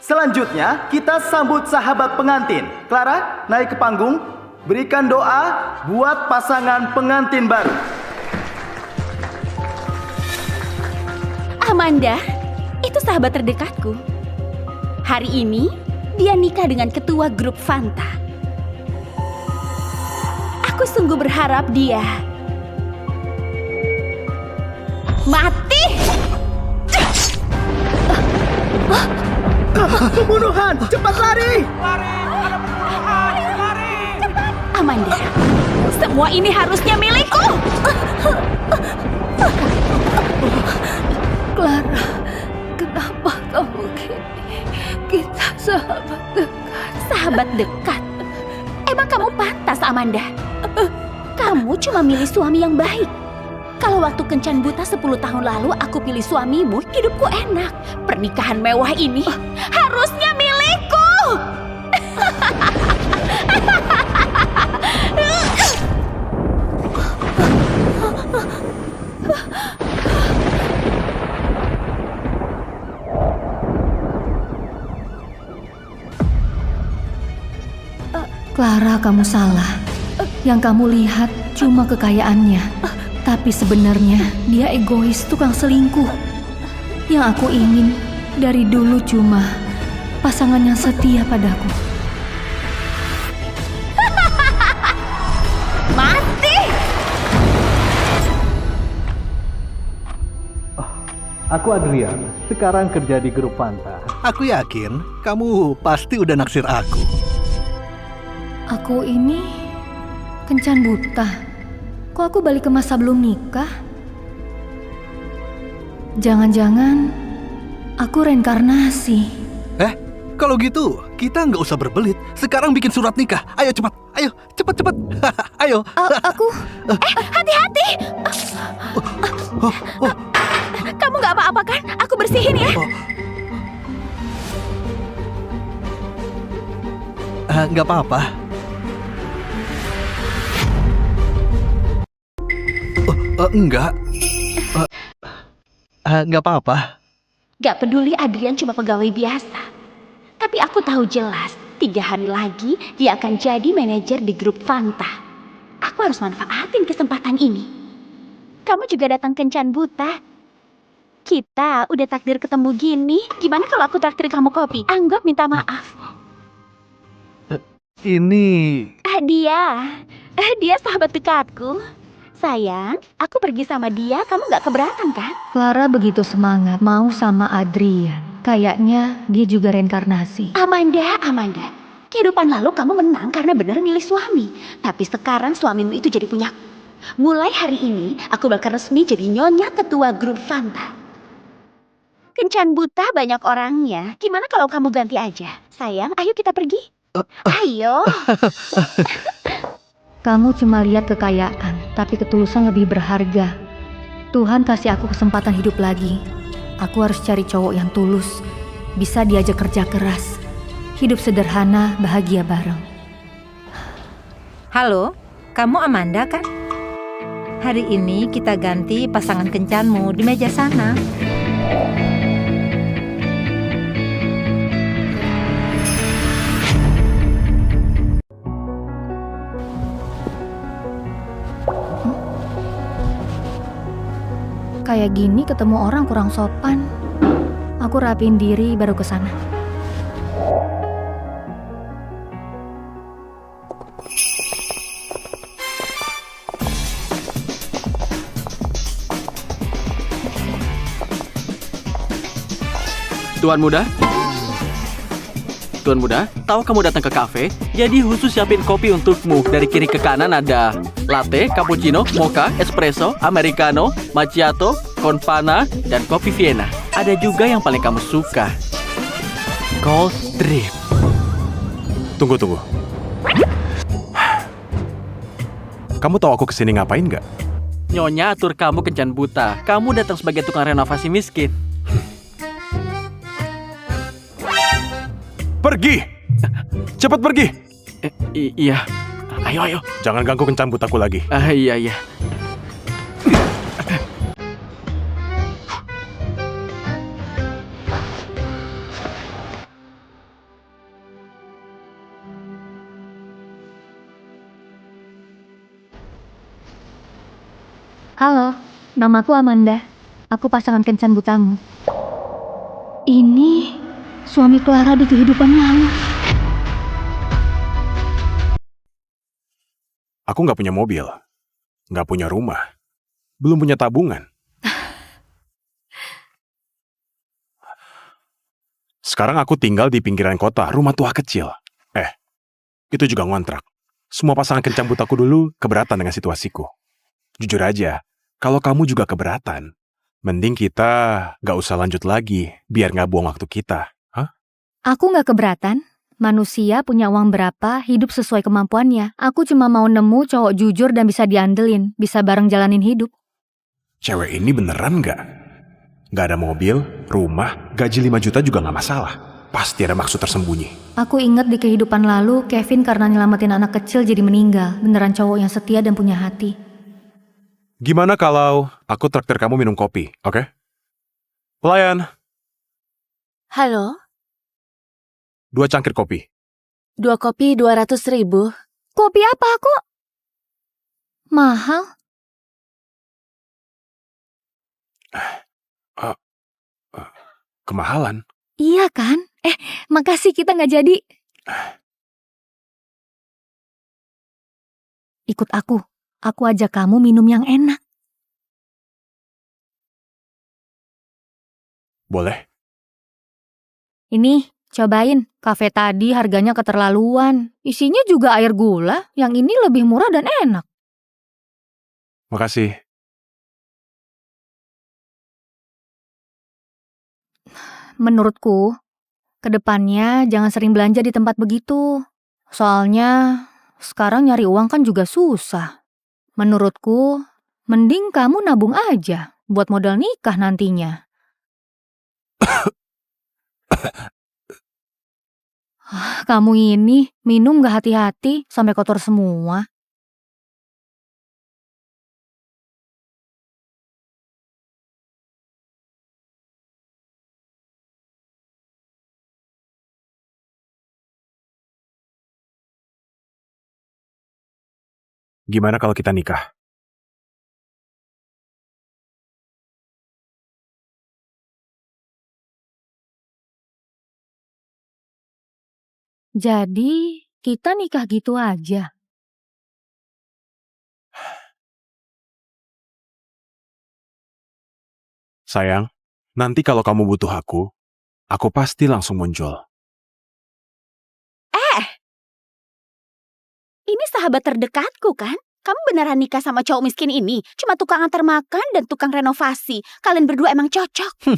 Selanjutnya, kita sambut sahabat pengantin. Clara, naik ke panggung. Berikan doa buat pasangan pengantin baru. Amanda, itu sahabat terdekatku. Hari ini, dia nikah dengan ketua grup Fanta. Aku sungguh berharap dia mati. Pembunuhan! Cepat lari! Amanda, semua ini harusnya milikku. Clara, kenapa kamu gini? Kita sahabat dekat. Sahabat dekat? Emang kamu pantas, Amanda? Kamu cuma milih suami yang baik. Kalau waktu kencan buta 10 tahun lalu aku pilih suamimu, hidupku enak. Pernikahan mewah ini harusnya milikku. Clara, kamu salah. Yang kamu lihat cuma kekayaannya. Tapi sebenarnya dia egois, tukang selingkuh. Yang aku ingin dari dulu cuma pasangan yang setia padaku. Mati! Aku Adrian, sekarang kerja di grup Fanta. Aku yakin kamu pasti udah naksir aku. Aku ini kencan buta. Kok aku balik ke masa belum nikah? Jangan-jangan aku reinkarnasi. Kalau gitu, kita nggak usah berbelit. Sekarang bikin surat nikah. Ayo cepat, ayo cepat. Ayo. Aku Hati-hati! Kamu nggak apa-apa kan? Aku bersihin ya. Nggak apa-apa. Enggak. Nggak apa-apa. Gak peduli Adrian cuma pegawai biasa. Tapi aku tahu jelas 3 hari lagi dia akan jadi manajer di grup Fanta. Aku harus manfaatin kesempatan ini. Kamu juga datang kencan buta. Kita udah takdir ketemu gini. Gimana kalau aku traktir kamu kopi? Anggap minta maaf. Ini... Dia sahabat dekatku. Sayang, aku pergi sama dia, kamu gak keberatan kan? Clara begitu semangat mau sama Adrian. Kayaknya dia juga reinkarnasi. Amanda. Kehidupan lalu kamu menang karena benar milih suami. Tapi sekarang suamimu itu jadi punya. Mulai hari ini, aku bakal resmi jadi nyonya ketua grup Fanta. Kencan buta banyak orangnya. Gimana kalau kamu ganti aja? Sayang, ayo kita pergi. Ayo. Kamu cuma lihat kekayaan, tapi ketulusan lebih berharga. Tuhan kasih aku kesempatan hidup lagi. Aku harus cari cowok yang tulus, bisa diajak kerja keras. Hidup sederhana, bahagia bareng. Halo, kamu Amanda kan? Hari ini kita ganti pasangan kencanmu di meja sana. Kayak gini ketemu orang kurang sopan. Aku rapiin diri baru ke sana. Tuan muda, tahu kamu datang ke kafe? Jadi khusus siapin kopi untukmu. Dari kiri ke kanan ada latte, cappuccino, mocha, espresso, americano, macchiato, con panna, dan kopi Vienna. Ada juga yang paling kamu suka, cold drip. Tunggu. Kamu tahu aku kesini ngapain nggak? Nyonya atur kamu kencan buta. Kamu datang sebagai tukang renovasi miskin. Pergi! Cepat pergi! Iya. Ayo. Jangan ganggu kencan butaku lagi. Iya. Halo, namaku Amanda. Aku pasangan kencan kamu. Ini suami Clara di kehidupan lalu. Aku nggak punya mobil, nggak punya rumah, belum punya tabungan. Sekarang aku tinggal di pinggiran kota, rumah tua kecil. Itu juga ngontrak. Semua pasangan kencan aku dulu keberatan dengan situasiku. Jujur aja, kalau kamu juga keberatan, mending kita nggak usah lanjut lagi, biar nggak buang waktu kita. Hah? Aku nggak keberatan. Manusia punya uang berapa, hidup sesuai kemampuannya. Aku cuma mau nemu cowok jujur dan bisa diandelin, bisa bareng jalanin hidup. Cewek ini beneran nggak? Nggak ada mobil, rumah, gaji 5 juta juga nggak masalah. Pasti ada maksud tersembunyi. Aku ingat di kehidupan lalu, Kevin karena nyelamatin anak kecil jadi meninggal. Beneran cowok yang setia dan punya hati. Gimana kalau aku traktir kamu minum kopi, oke? Pelayan, Halo, 2 cangkir kopi. 2 kopi 200.000. Kopi apa kok? Mahal? Kemahalan. Iya kan? Makasih kita nggak jadi. Ikut aku ajak kamu minum yang enak. Boleh? Ini, cobain. Kafe tadi harganya keterlaluan. Isinya juga air gula, yang ini lebih murah dan enak. Makasih. Menurutku, kedepannya jangan sering belanja di tempat begitu. Soalnya, sekarang nyari uang kan juga susah. Menurutku, mending kamu nabung aja buat modal nikah nantinya. Kamu ini minum gak hati-hati sampai kotor semua. Gimana kalau kita nikah? Jadi, kita nikah gitu aja. Sayang, nanti kalau kamu butuh aku pasti langsung muncul. Ini sahabat terdekatku kan? Kamu beneran nikah sama cowok miskin ini? Cuma tukang antar makan dan tukang renovasi. Kalian berdua emang cocok.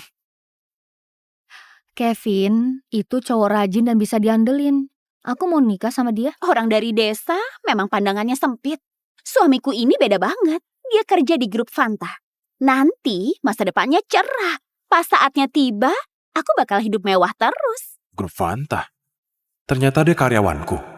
Kevin, itu cowok rajin dan bisa diandelin. Aku mau nikah sama dia. Orang dari desa memang pandangannya sempit. Suamiku ini beda banget. Dia kerja di grup Fanta. Nanti masa depannya cerah. Pas saatnya tiba, aku bakal hidup mewah terus. Grup Fanta? Ternyata dia karyawanku.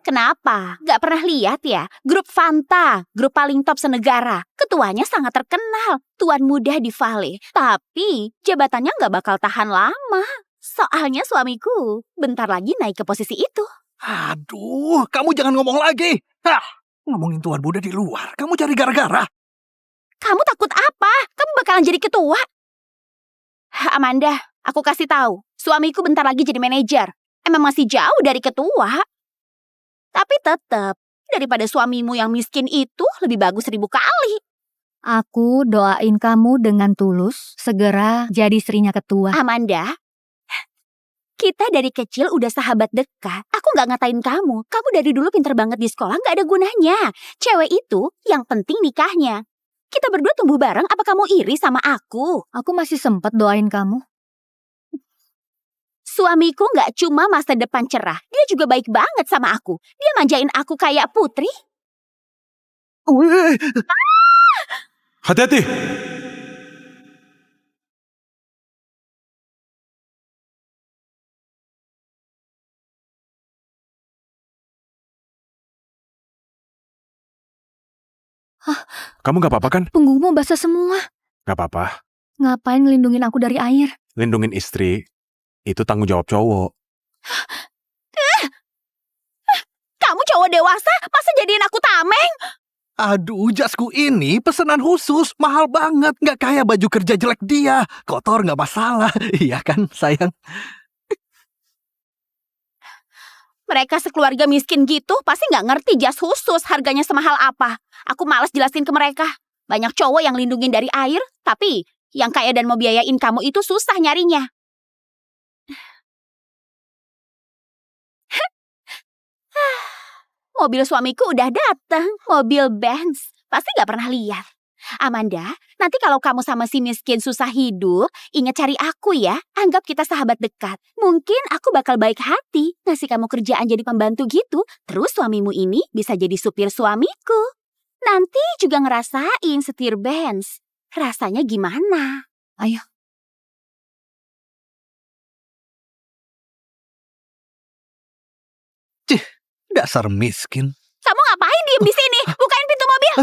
Kenapa? Gak pernah lihat ya? Grup Fanta, grup paling top senegara. Ketuanya sangat terkenal, tuan muda di Vale. Tapi jabatannya gak bakal tahan lama. Soalnya suamiku bentar lagi naik ke posisi itu. Aduh, kamu jangan ngomong lagi. Ngomongin tuan muda di luar, kamu cari gara-gara. Kamu takut apa? Kamu bakalan jadi ketua. Amanda, aku kasih tahu, suamiku bentar lagi jadi manajer. Emang masih jauh dari ketua. Tapi tetap, daripada suamimu yang miskin itu lebih bagus 1000 kali. Aku doain kamu dengan tulus segera jadi istrinya ketua. Amanda, kita dari kecil udah sahabat dekat. Aku gak ngatain kamu. Kamu dari dulu pinter banget di sekolah, gak ada gunanya. Cewek itu yang penting nikahnya. Kita berdua tumbuh bareng, apa kamu iri sama aku? Aku masih sempat doain kamu. Suamiku gak cuma masa depan cerah, dia juga baik banget sama aku. Dia manjain aku kayak putri. Wih, Hati-hati! Kamu gak apa-apa kan? Punggungmu basah semua. Gak apa-apa. Ngapain ngelindungin aku dari air? Lindungin istri, itu tanggung jawab cowok. Kamu cowok dewasa, masa jadiin aku tameng? Aduh, jasku ini pesanan khusus, mahal banget. Nggak kayak baju kerja jelek dia. Kotor nggak masalah. Iya kan, sayang? Mereka sekeluarga miskin gitu pasti nggak ngerti jas khusus harganya semahal apa. Aku malas jelasin ke mereka. Banyak cowok yang lindungin dari air, tapi yang kaya dan mau biayain kamu itu susah nyarinya. Mobil suamiku udah datang, mobil Benz. Pasti nggak pernah lihat. Amanda, nanti kalau kamu sama si miskin susah hidup, ingat cari aku ya. Anggap kita sahabat dekat. Mungkin aku bakal baik hati, ngasih kamu kerjaan jadi pembantu gitu. Terus suamimu ini bisa jadi supir suamiku. Nanti juga ngerasain setir Benz. Rasanya gimana? Ayo. Dasar miskin. Kamu ngapain diem di sini? Bukain pintu mobil.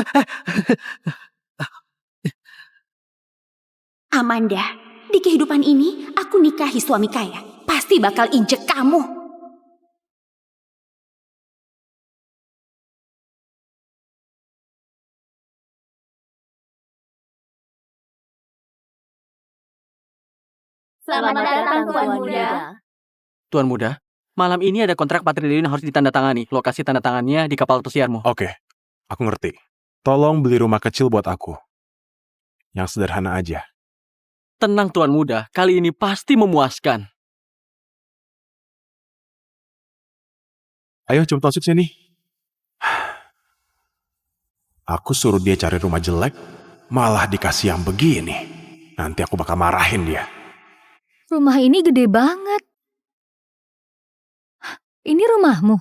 Amanda, di kehidupan ini aku nikahi suami kaya. Pasti bakal injek kamu. Selamat datang, Tuan Muda. Tuan Muda, malam ini ada kontrak 4 triliun yang harus ditandatangani. Lokasi tanda tangannya di kapal pesiarmu. Oke, aku ngerti. Tolong beli rumah kecil buat aku. Yang sederhana aja. Tenang Tuan Muda, kali ini pasti memuaskan. Ayo cepat masuk sini. Aku suruh dia cari rumah jelek, malah dikasih yang begini. Nanti aku bakal marahin dia. Rumah ini gede banget. Ini rumahmu?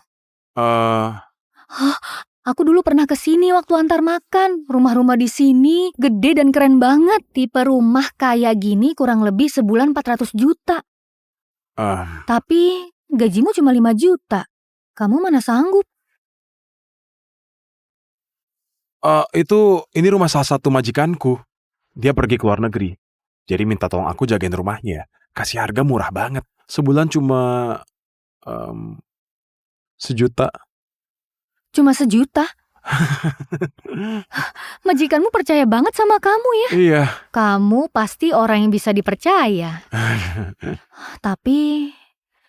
Aku dulu pernah ke sini waktu antar makan. Rumah-rumah di sini gede dan keren banget. Tipe rumah kayak gini kurang lebih sebulan 400 juta. Tapi gajimu cuma 5 juta. Kamu mana sanggup? Ini rumah salah satu majikanku. Dia pergi ke luar negeri. Jadi minta tolong aku jagain rumahnya. Kasih harga murah banget. Sebulan cuma 1 juta. Cuma 1 juta? Majikanmu percaya banget sama kamu ya? Iya. Kamu pasti orang yang bisa dipercaya. Tapi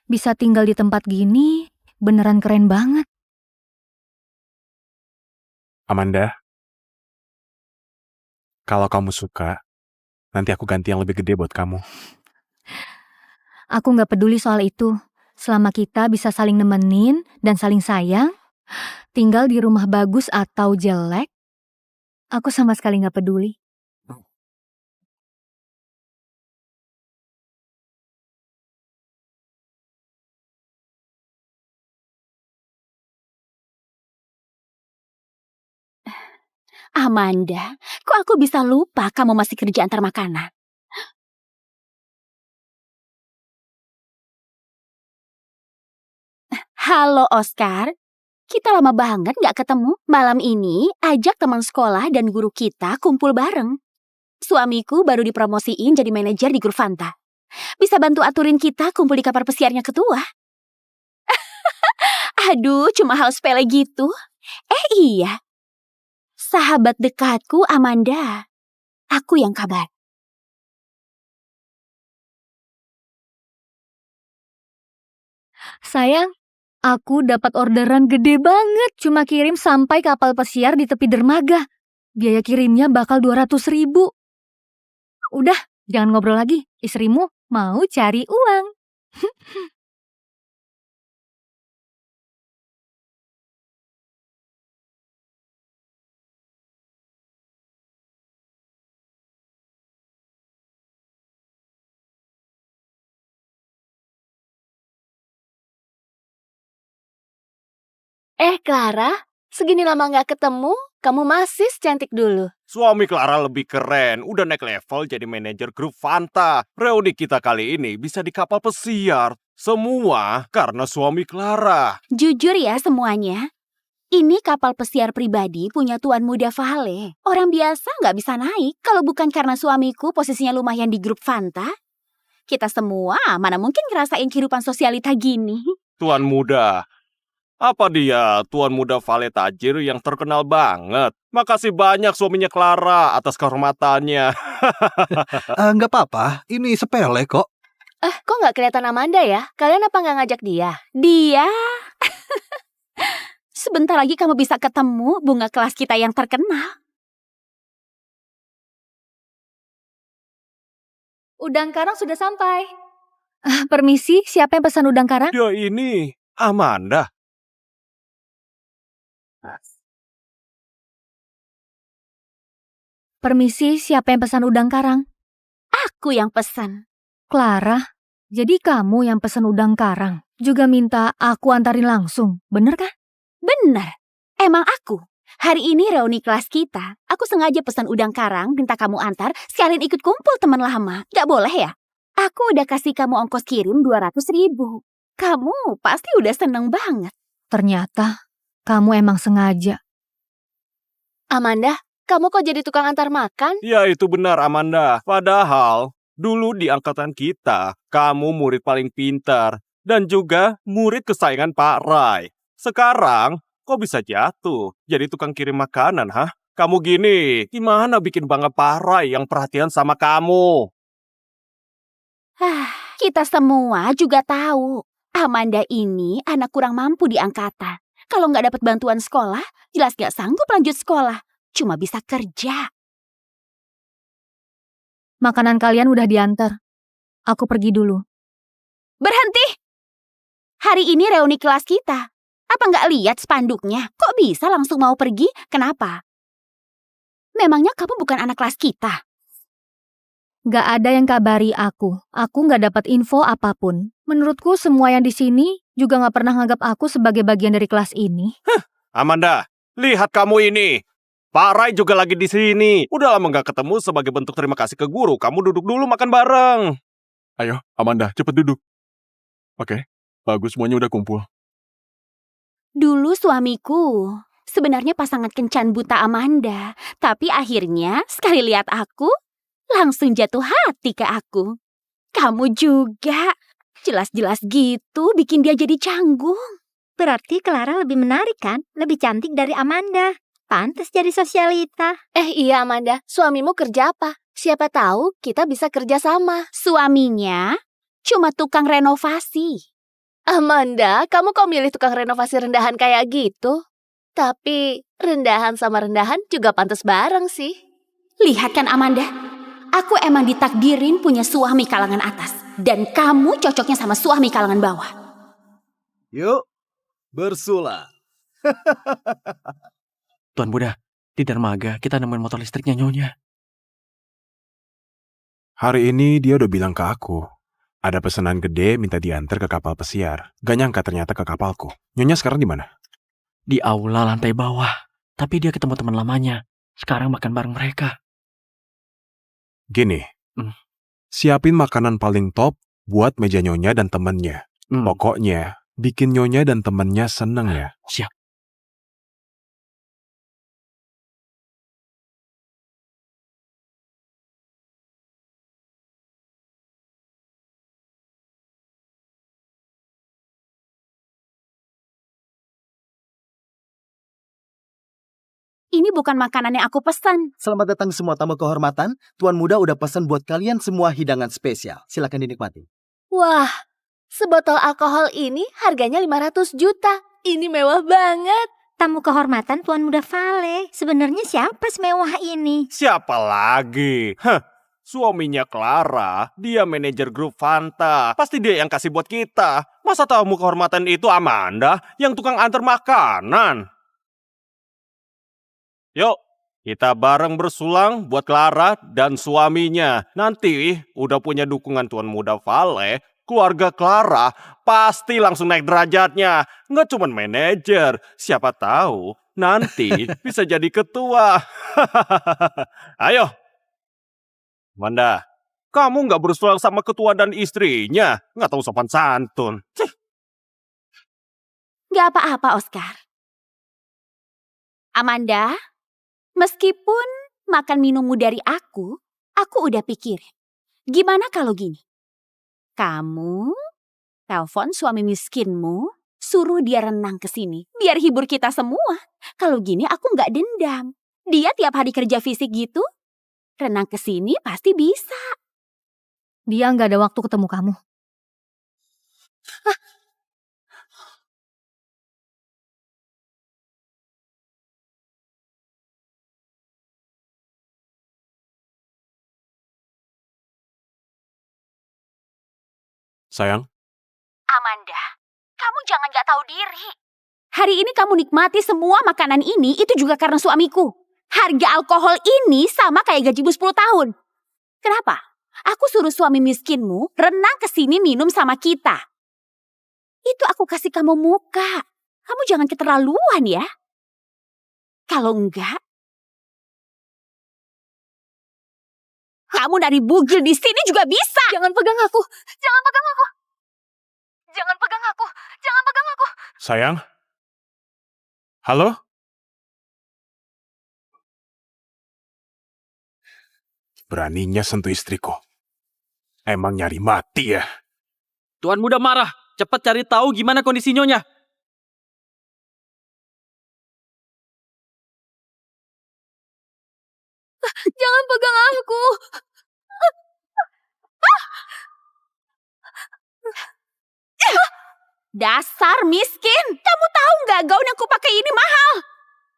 bisa tinggal di tempat gini beneran keren banget. Amanda, kalau kamu suka, nanti aku ganti yang lebih gede buat kamu. Aku nggak peduli soal itu. Selama kita bisa saling nemenin dan saling sayang, tinggal di rumah bagus atau jelek, aku sama sekali nggak peduli. Amanda, kok aku bisa lupa kamu masih kerja antar makanan? Halo Oscar, kita lama banget gak ketemu. Malam ini ajak teman sekolah dan guru kita kumpul bareng. Suamiku baru dipromosiin jadi manajer di grup Fanta. Bisa bantu aturin kita kumpul di kapal pesiarnya ketua? Aduh, cuma hal sepele gitu. Iya, sahabat dekatku Amanda. Aku yang kabar. Sayang, aku dapat orderan gede banget. Cuma kirim sampai kapal pesiar di tepi dermaga. Biaya kirimnya bakal 200.000. Udah, jangan ngobrol lagi. Istrimu mau cari uang. Clara, segini lama nggak ketemu, kamu masih secantik dulu. Suami Clara lebih keren, udah naik level jadi manajer grup Fanta. Reuni kita kali ini bisa di kapal pesiar. Semua karena suami Clara. Jujur ya semuanya. Ini kapal pesiar pribadi punya Tuan Muda Vale. Orang biasa nggak bisa naik kalau bukan karena suamiku posisinya lumayan di grup Fanta. Kita semua mana mungkin ngerasain kehidupan sosialita gini. Tuan Muda, Apa dia tuan muda Vale tajir yang terkenal banget? Makasih banyak suaminya Clara atas kehormatannya. Nggak apa-apa, ini sepele kok. Kok nggak kelihatan Amanda ya? Kalian apa nggak ngajak dia? Dia. Sebentar lagi kamu bisa ketemu bunga kelas kita yang terkenal. Udang karang sudah sampai. Permisi, siapa yang pesan udang karang? Dia ini Amanda. Permisi, siapa yang pesan udang karang? Aku yang pesan. Clara, jadi kamu yang pesan udang karang. Juga minta aku antarin langsung, bener kan? Benar. Emang aku. Hari ini reuni kelas kita. Aku sengaja pesan udang karang, minta kamu antar, sekalian ikut kumpul teman lama. Gak boleh ya? Aku udah kasih kamu ongkos kirim 200.000. Kamu pasti udah seneng banget. Ternyata kamu emang sengaja. Amanda, kamu kok jadi tukang antar makan? Ya itu benar Amanda. Padahal dulu di angkatan kita, kamu murid paling pintar. Dan juga murid kesayangan Pak Rai. Sekarang, kok bisa jatuh jadi tukang kirim makanan, hah? Kamu gini, gimana bikin bangga Pak Rai yang perhatian sama kamu? Kita semua juga tahu. Amanda ini anak kurang mampu di angkatan. Kalau nggak dapat bantuan sekolah, jelas nggak sanggup lanjut sekolah. Cuma bisa kerja. Makanan kalian udah diantar. Aku pergi dulu. Berhenti! Hari ini reuni kelas kita. Apa nggak lihat spanduknya? Kok bisa langsung mau pergi? Kenapa? Memangnya kamu bukan anak kelas kita? Gak ada yang kabari aku. Aku gak dapat info apapun. Menurutku semua yang di sini juga gak pernah nganggap aku sebagai bagian dari kelas ini. Amanda, lihat kamu ini. Pak Rai juga lagi di sini. Udah lama gak ketemu sebagai bentuk terima kasih ke guru. Kamu duduk dulu makan bareng. Ayo, Amanda, cepet duduk. Oke, bagus semuanya udah kumpul. Dulu suamiku sebenarnya pasangan kencan buta Amanda. Tapi akhirnya sekali lihat aku, langsung jatuh hati ke aku. Kamu juga. Jelas-jelas gitu bikin dia jadi canggung. Berarti Clara lebih menarik kan? Lebih cantik dari Amanda. Pantes jadi sosialita. Iya Amanda, suamimu kerja apa? Siapa tahu kita bisa kerja sama. Suaminya cuma tukang renovasi. Amanda, kamu kok milih tukang renovasi rendahan kayak gitu? Tapi rendahan sama rendahan juga pantas bareng sih. Lihat kan Amanda, aku emang ditakdirin punya suami kalangan atas. Dan kamu cocoknya sama suami kalangan bawah. Yuk, bersulah. Tuan Buddha, di dermaga kita nemuin motor listriknya Nyonya. Hari ini dia udah bilang ke aku. Ada pesanan gede minta diantar ke kapal pesiar. Gak nyangka ternyata ke kapalku. Nyonya sekarang di mana? Di aula lantai bawah. Tapi dia ketemu teman lamanya. Sekarang makan bareng mereka. Gini, siapin makanan paling top buat meja Nyonya dan temennya. Pokoknya, bikin Nyonya dan temennya seneng ya. Siap. Ini bukan makanan yang aku pesan. Selamat datang semua tamu kehormatan. Tuan Muda udah pesan buat kalian semua hidangan spesial. Silakan dinikmati. Wah, sebotol alkohol ini harganya 500 juta. Ini mewah banget. Tamu kehormatan Tuan Muda Vale. Sebenarnya siapa semewah ini? Siapa lagi? Suaminya Clara, dia manajer grup Fanta. Pasti dia yang kasih buat kita. Masa tamu kehormatan itu Amanda yang tukang antar makanan? Yuk, kita bareng bersulang buat Clara dan suaminya. Nanti udah punya dukungan Tuan Muda Vale, keluarga Clara pasti langsung naik derajatnya. Nggak cuma manajer, siapa tahu nanti bisa jadi ketua. Ayo, Amanda, kamu nggak bersulang sama ketua dan istrinya. Nggak tahu sopan santun. Gak apa-apa, Oscar. Amanda, meskipun makan minummu dari aku udah pikirin. Gimana kalau gini? Kamu telepon suami miskinmu Suruh dia renang ke sini, biar hibur kita semua. Kalau gini aku nggak dendam. Dia tiap hari kerja fisik gitu, renang ke sini pasti bisa. Dia nggak ada waktu ketemu kamu. Sayang, Amanda, kamu jangan nggak tahu diri. Hari ini kamu nikmati semua makanan ini, itu juga karena suamiku. Harga alkohol ini sama kayak gajimu 10 tahun. Kenapa? Aku suruh suami miskinmu renang ke sini minum sama kita. Itu aku kasih kamu muka. Kamu jangan keterlaluan ya. Kalau enggak, kamu dari bugil di sini juga bisa. Jangan pegang aku. Jangan pegang aku. Jangan pegang aku. Jangan pegang aku. sayang. Halo? Beraninya sentuh istriku. Emang nyari mati ya? Tuan muda marah. Cepat cari tahu gimana kondisi nyonya. Jangan pegang aku. Dasar miskin. Kamu tahu nggak gaun yang kupakai ini mahal?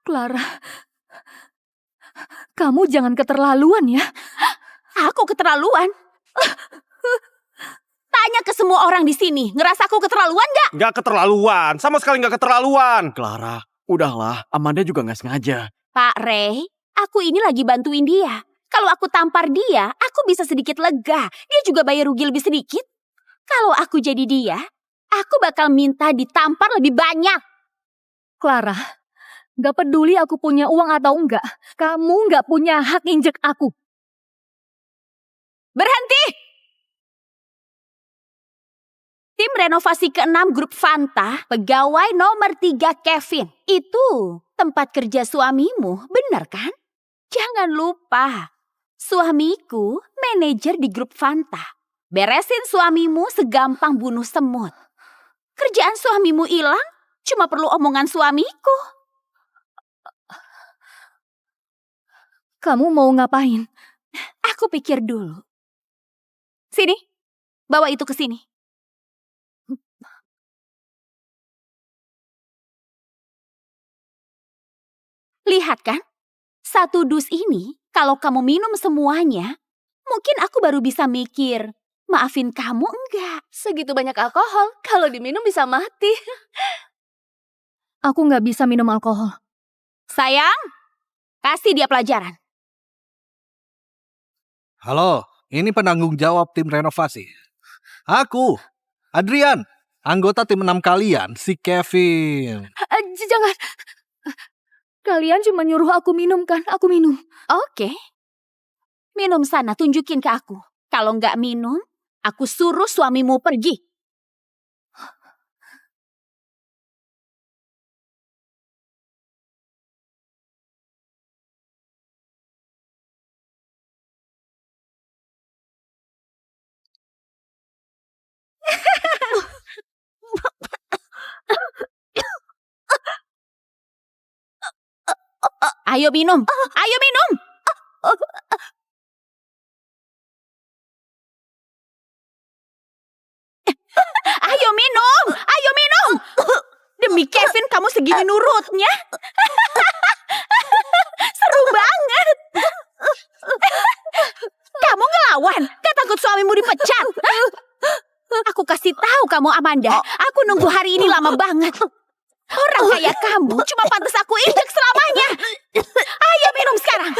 Clara, kamu jangan keterlaluan ya. Aku keterlaluan. Tanya ke semua orang di sini, ngerasa aku keterlaluan nggak? Nggak keterlaluan, sama sekali nggak keterlaluan. Clara, udahlah. Amanda juga nggak sengaja. Pak Ray, aku ini lagi bantuin dia. Kalau aku tampar dia, aku bisa sedikit lega. Dia juga bayar rugi lebih sedikit. Kalau aku jadi dia, aku bakal minta ditampar lebih banyak. Clara, gak peduli aku punya uang atau enggak, kamu gak punya hak injek aku. Berhenti! Tim renovasi ke-6 grup Fanta, pegawai nomor 3 Kevin. Itu tempat kerja suamimu, benar kan? Jangan lupa, suamiku manajer di grup Fanta. Beresin suamimu segampang bunuh semut. Kerjaan suamimu hilang, cuma perlu omongan suamiku. Kamu mau ngapain? Aku pikir dulu. Sini, bawa itu ke sini. Lihat kan, satu dus ini kalau kamu minum semuanya, mungkin aku baru bisa mikir, maafin kamu enggak. Segitu banyak alkohol, kalau diminum bisa mati. Aku gak bisa minum alkohol. Sayang, kasih dia pelajaran. Halo, ini penanggung jawab tim renovasi. Aku, Adrian, anggota tim 6 kalian, si Kevin. Jangan. Kalian cuma nyuruh aku minum kan? Aku minum. Oke. Minum sana, tunjukin ke aku. Kalau nggak minum, aku suruh suamimu pergi. Ayo minum, ayo minum. Ayo minum, ayo minum. Demi Kevin kamu segini nurutnya. Seru banget. Kamu ngelawan, gak takut suamimu dipecat? Aku kasih tahu kamu Amanda, aku nunggu hari ini lama banget. Orang kayak kamu cuma pantas aku injek selamanya. Ayo minum sekarang.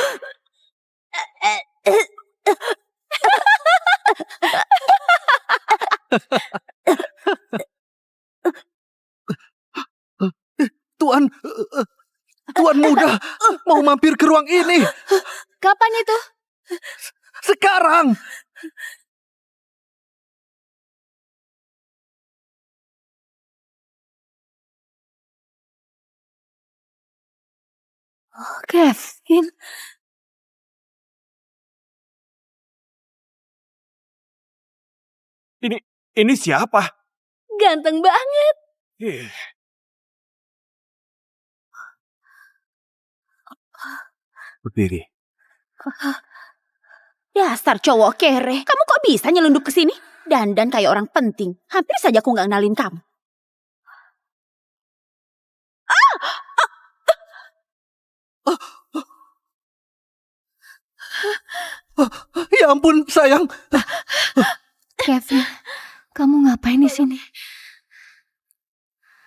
Tuan muda mau mampir ke ruang ini. Kapan itu? Sekarang. Kevin. Ini siapa? Ganteng banget. Berdiri. Dasar cowok kere. Kamu kok bisa nyelundup ke sini? Dandan kayak orang penting. Hampir saja aku nggak kenalin kamu. Ya ampun, sayang. Kevin, kamu ngapain di sini?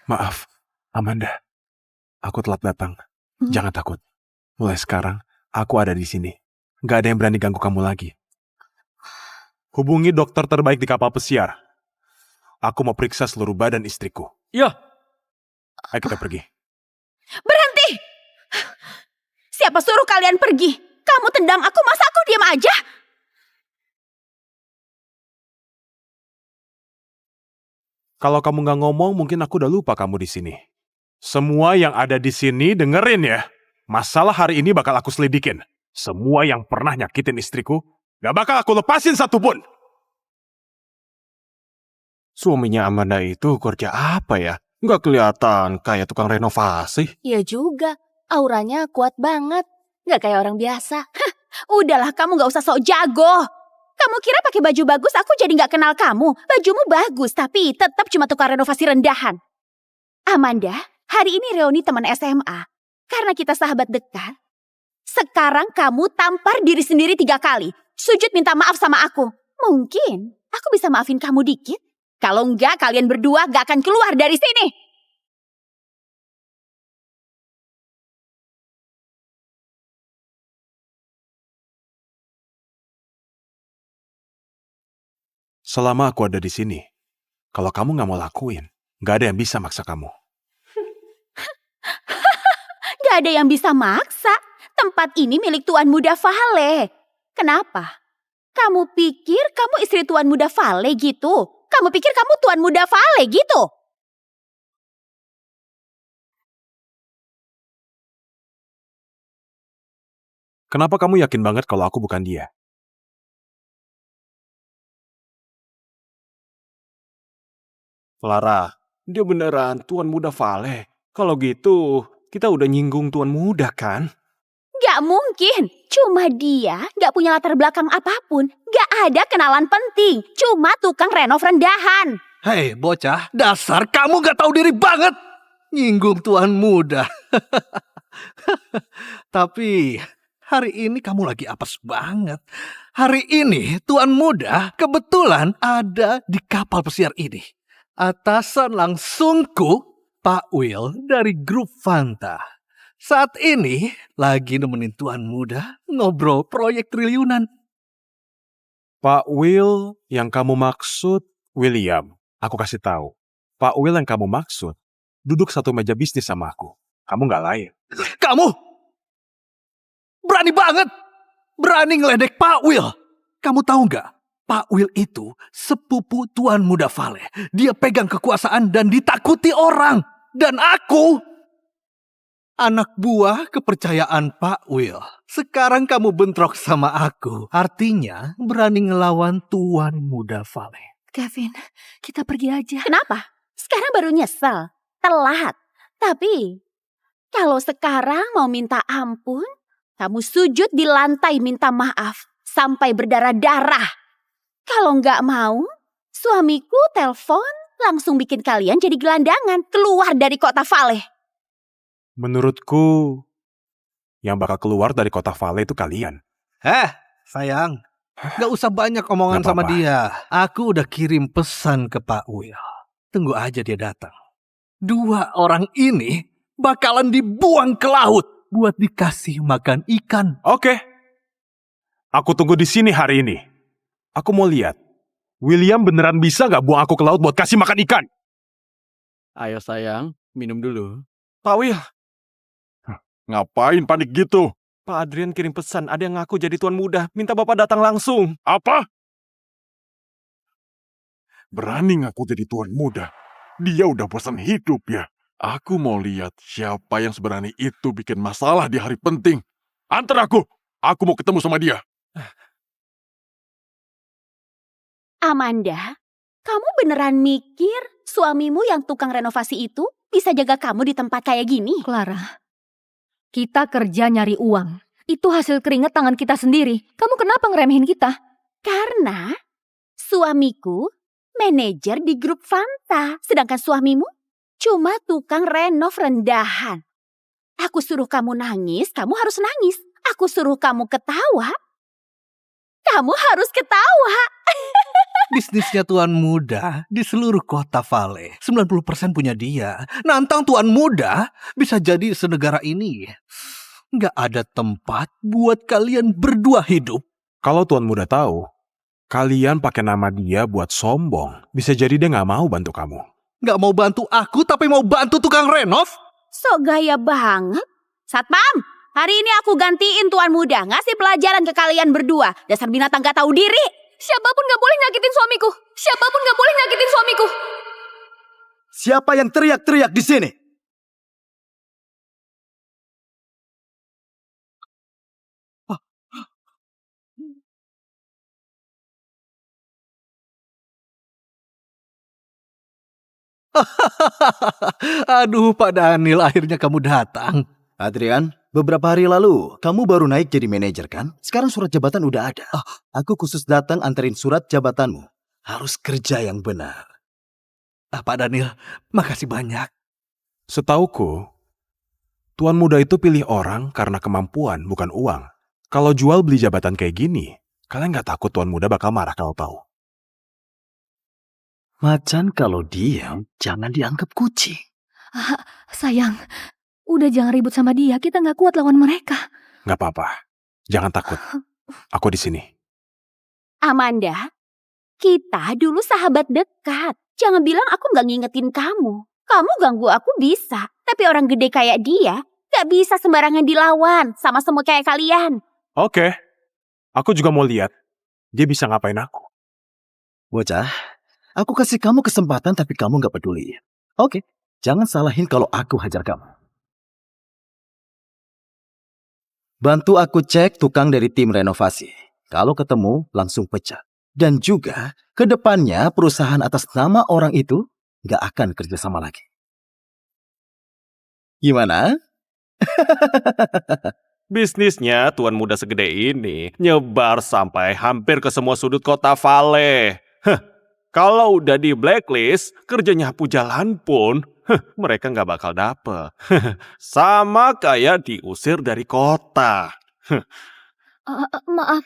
Maaf, Amanda. Aku telat datang. Jangan takut. Mulai sekarang, aku ada di sini. Gak ada yang berani ganggu kamu lagi. Hubungi dokter terbaik di kapal pesiar. Aku mau periksa seluruh badan istriku. Ya, Ayo kita pergi. Berhenti! Siapa suruh kalian pergi? Kamu tendang aku, masa aku diam aja? Kalau kamu nggak ngomong, mungkin aku udah lupa kamu di sini. Semua yang ada di sini dengerin ya. Masalah hari ini bakal aku selidikin. Semua yang pernah nyakitin istriku, nggak bakal aku lepasin satupun. Suaminya Amanda itu kerja apa ya? Nggak kelihatan kayak tukang renovasi. Iya juga, auranya kuat banget. Nggak kayak orang biasa. Hah, udahlah kamu nggak usah sok jago. Kamu kira pakai baju bagus aku jadi nggak kenal kamu? Bajumu bagus tapi tetap cuma tukang renovasi rendahan. Amanda, hari ini reuni teman SMA. Karena kita sahabat dekat, sekarang kamu tampar diri sendiri 3 kali. Sujud minta maaf sama aku. Mungkin aku bisa maafin kamu dikit. Kalau enggak, kalian berdua gak akan keluar dari sini. Selama aku ada di sini, kalau kamu nggak mau lakuin, nggak ada yang bisa maksa kamu. Gak ada yang bisa maksa. Tempat ini milik Tuan Muda Vale. Kenapa? Kamu pikir kamu istri Tuan Muda Vale gitu? Kamu pikir kamu Tuan Muda Vale gitu? Kenapa kamu yakin banget kalau aku bukan dia? Clara, dia beneran Tuan Muda Vale. Kalau gitu, kita udah nyinggung Tuan Muda kan? Gak mungkin. Cuma dia gak punya latar belakang apapun. Gak ada kenalan penting. Cuma tukang renov rendahan. Hei bocah, dasar kamu gak tahu diri banget. Nyinggung tuan muda. Tapi hari ini kamu lagi apes banget. Hari ini tuan muda kebetulan ada di kapal pesiar ini. Atasan langsungku, Pak Will dari grup Fanta. Saat ini lagi nemenin tuan muda ngobrol proyek triliunan. Pak Will yang kamu maksud William. Aku kasih tahu. Pak Will yang kamu maksud duduk satu meja bisnis sama aku. Kamu nggak layak. Kamu berani banget. Berani ngeledek Pak Will. Kamu tahu nggak? Pak Will itu sepupu Tuan Muda Vale. Dia pegang kekuasaan dan ditakuti orang. Dan aku anak buah kepercayaan Pak Will. Sekarang kamu bentrok sama aku. Artinya berani ngelawan Tuan Muda Vale. Kevin, kita pergi aja. Kenapa? Sekarang baru nyesel. Telat. Tapi kalau sekarang mau minta ampun, kamu sujud di lantai minta maaf sampai berdarah-darah. Kalau nggak mau, suamiku telepon langsung bikin kalian jadi gelandangan keluar dari kota Vale. Menurutku, yang bakal keluar dari kota Vale itu kalian. Sayang, gak usah banyak omongan Gak sama apa-apa. dia. Aku udah kirim pesan ke Pak Will. Tunggu aja dia datang. 2 orang ini bakalan dibuang ke laut buat dikasih makan ikan. Oke. Aku tunggu di sini hari ini. Aku mau lihat. William beneran bisa nggak buang aku ke laut buat kasih makan ikan? ayo sayang, minum dulu. Pak Will. Ngapain panik gitu? Pak Adrian kirim pesan, ada yang ngaku jadi Tuan Muda. Minta Bapak datang langsung. Apa? Berani ngaku jadi tuan muda. Dia udah bosan hidup ya. Aku mau lihat siapa yang seberani itu bikin masalah di hari penting. Antar aku. Aku mau ketemu sama dia. Amanda, Kamu beneran mikir suamimu yang tukang renovasi itu bisa jaga kamu di tempat kayak gini? Clara, kita kerja nyari uang. Itu hasil keringat tangan kita sendiri. Kamu kenapa ngeremehin kita? Karena suamiku manajer di grup Fanta, sedangkan suamimu cuma tukang renov rendahan. Aku suruh kamu nangis, kamu harus nangis. Aku suruh kamu ketawa, kamu harus ketawa. Bisnisnya Tuan Muda di seluruh kota Vale. 90% punya dia. Nantang Tuan Muda bisa jadi senegara ini. Nggak ada tempat buat kalian berdua hidup. Kalau Tuan Muda tahu, kalian pakai nama dia buat sombong. Bisa jadi dia nggak mau bantu kamu. Nggak mau bantu aku, tapi mau bantu tukang renov? Sok gaya banget. Satpam, hari ini aku gantiin Tuan Muda ngasih pelajaran ke kalian berdua. Dasar binatang gak tahu diri. Siapapun gak boleh nyakitin suamiku. Siapapun gak boleh nyakitin suamiku. Siapa yang teriak-teriak di sini? Aduh, Pak Daniel, akhirnya kamu datang. Adrian, beberapa hari lalu kamu baru naik jadi manajer kan? Sekarang surat jabatan udah ada. Aku khusus datang anterin surat jabatanmu. Harus kerja yang benar. Pak Daniel, makasih banyak. Setauku, Tuan Muda itu pilih orang karena kemampuan, bukan uang. Kalau jual beli jabatan kayak gini, kalian nggak takut Tuan Muda bakal marah kalau tahu? Macan kalau diam, jangan dianggap kucing. Sayang, udah jangan ribut sama dia. Kita nggak kuat lawan mereka. Nggak apa-apa. Jangan takut. Aku di sini. Amanda, kita dulu sahabat dekat. Jangan bilang aku gak ngingetin kamu. Kamu ganggu aku bisa. Tapi orang gede kayak dia gak bisa sembarangan dilawan sama semua kayak kalian. Oke. Aku juga mau lihat dia bisa ngapain aku. Bocah, aku kasih kamu kesempatan tapi kamu gak peduli. Oke, jangan salahin kalau aku hajar kamu. Bantu aku cek tukang dari tim renovasi. Kalau ketemu, langsung pecat. Dan juga, ke depannya perusahaan atas nama orang itu gak akan kerja sama lagi. Gimana? Bisnisnya Tuan Muda segede ini nyebar sampai hampir ke semua sudut kota Vale. Kalau udah di blacklist, kerjanya nyapu jalan pun mereka nggak bakal dapet. Sama kayak diusir dari kota. Maaf.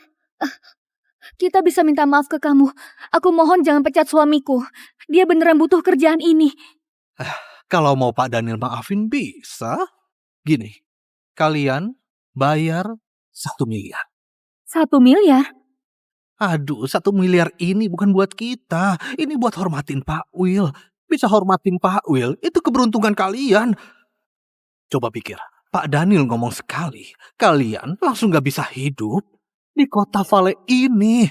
Kita bisa minta maaf ke kamu. Aku mohon jangan pecat suamiku. Dia beneran butuh kerjaan ini. Kalau mau Pak Daniel maafin bisa. Gini, kalian bayar 1 miliar. 1 miliar? Aduh, 1 miliar ini bukan buat kita. Ini buat hormatin Pak Will. Bisa hormatin Pak Will, itu keberuntungan kalian. Coba pikir, Pak Daniel ngomong sekali, kalian langsung gak bisa hidup di kota Vale ini.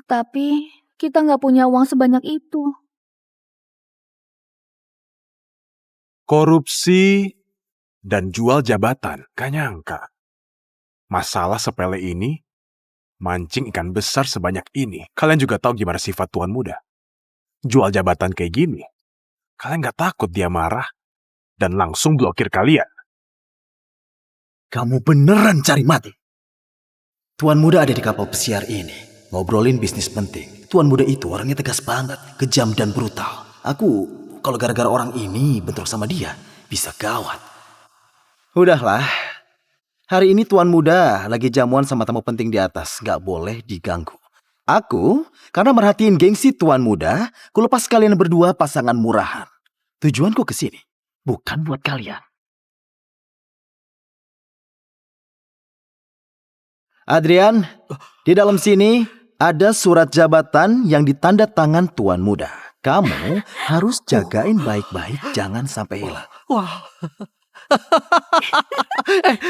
Tapi kita nggak punya uang sebanyak itu. Korupsi dan jual jabatan, gak nyangka. Masalah sepele ini, mancing ikan besar sebanyak ini. Kalian juga tahu gimana sifat Tuan Muda. Jual jabatan kayak gini, kalian gak takut dia marah dan langsung blokir kalian. Kamu beneran cari mati. Tuan Muda ada di kapal pesiar ini. Ngobrolin bisnis penting. Tuan Muda itu orangnya tegas banget. Kejam dan brutal. Aku, kalau gara-gara orang ini bentrok sama dia, bisa gawat. Udahlah. Hari ini Tuan Muda lagi jamuan sama tamu penting di atas. Gak boleh diganggu. Aku, karena merhatiin gengsi Tuan Muda, ku lepas kalian berdua pasangan murahan. Tujuanku ke sini, bukan buat kalian. Adrian, di dalam sini ada surat jabatan yang ditanda tangan Tuan Muda. Kamu harus jagain baik-baik, jangan sampai hilang. Wah.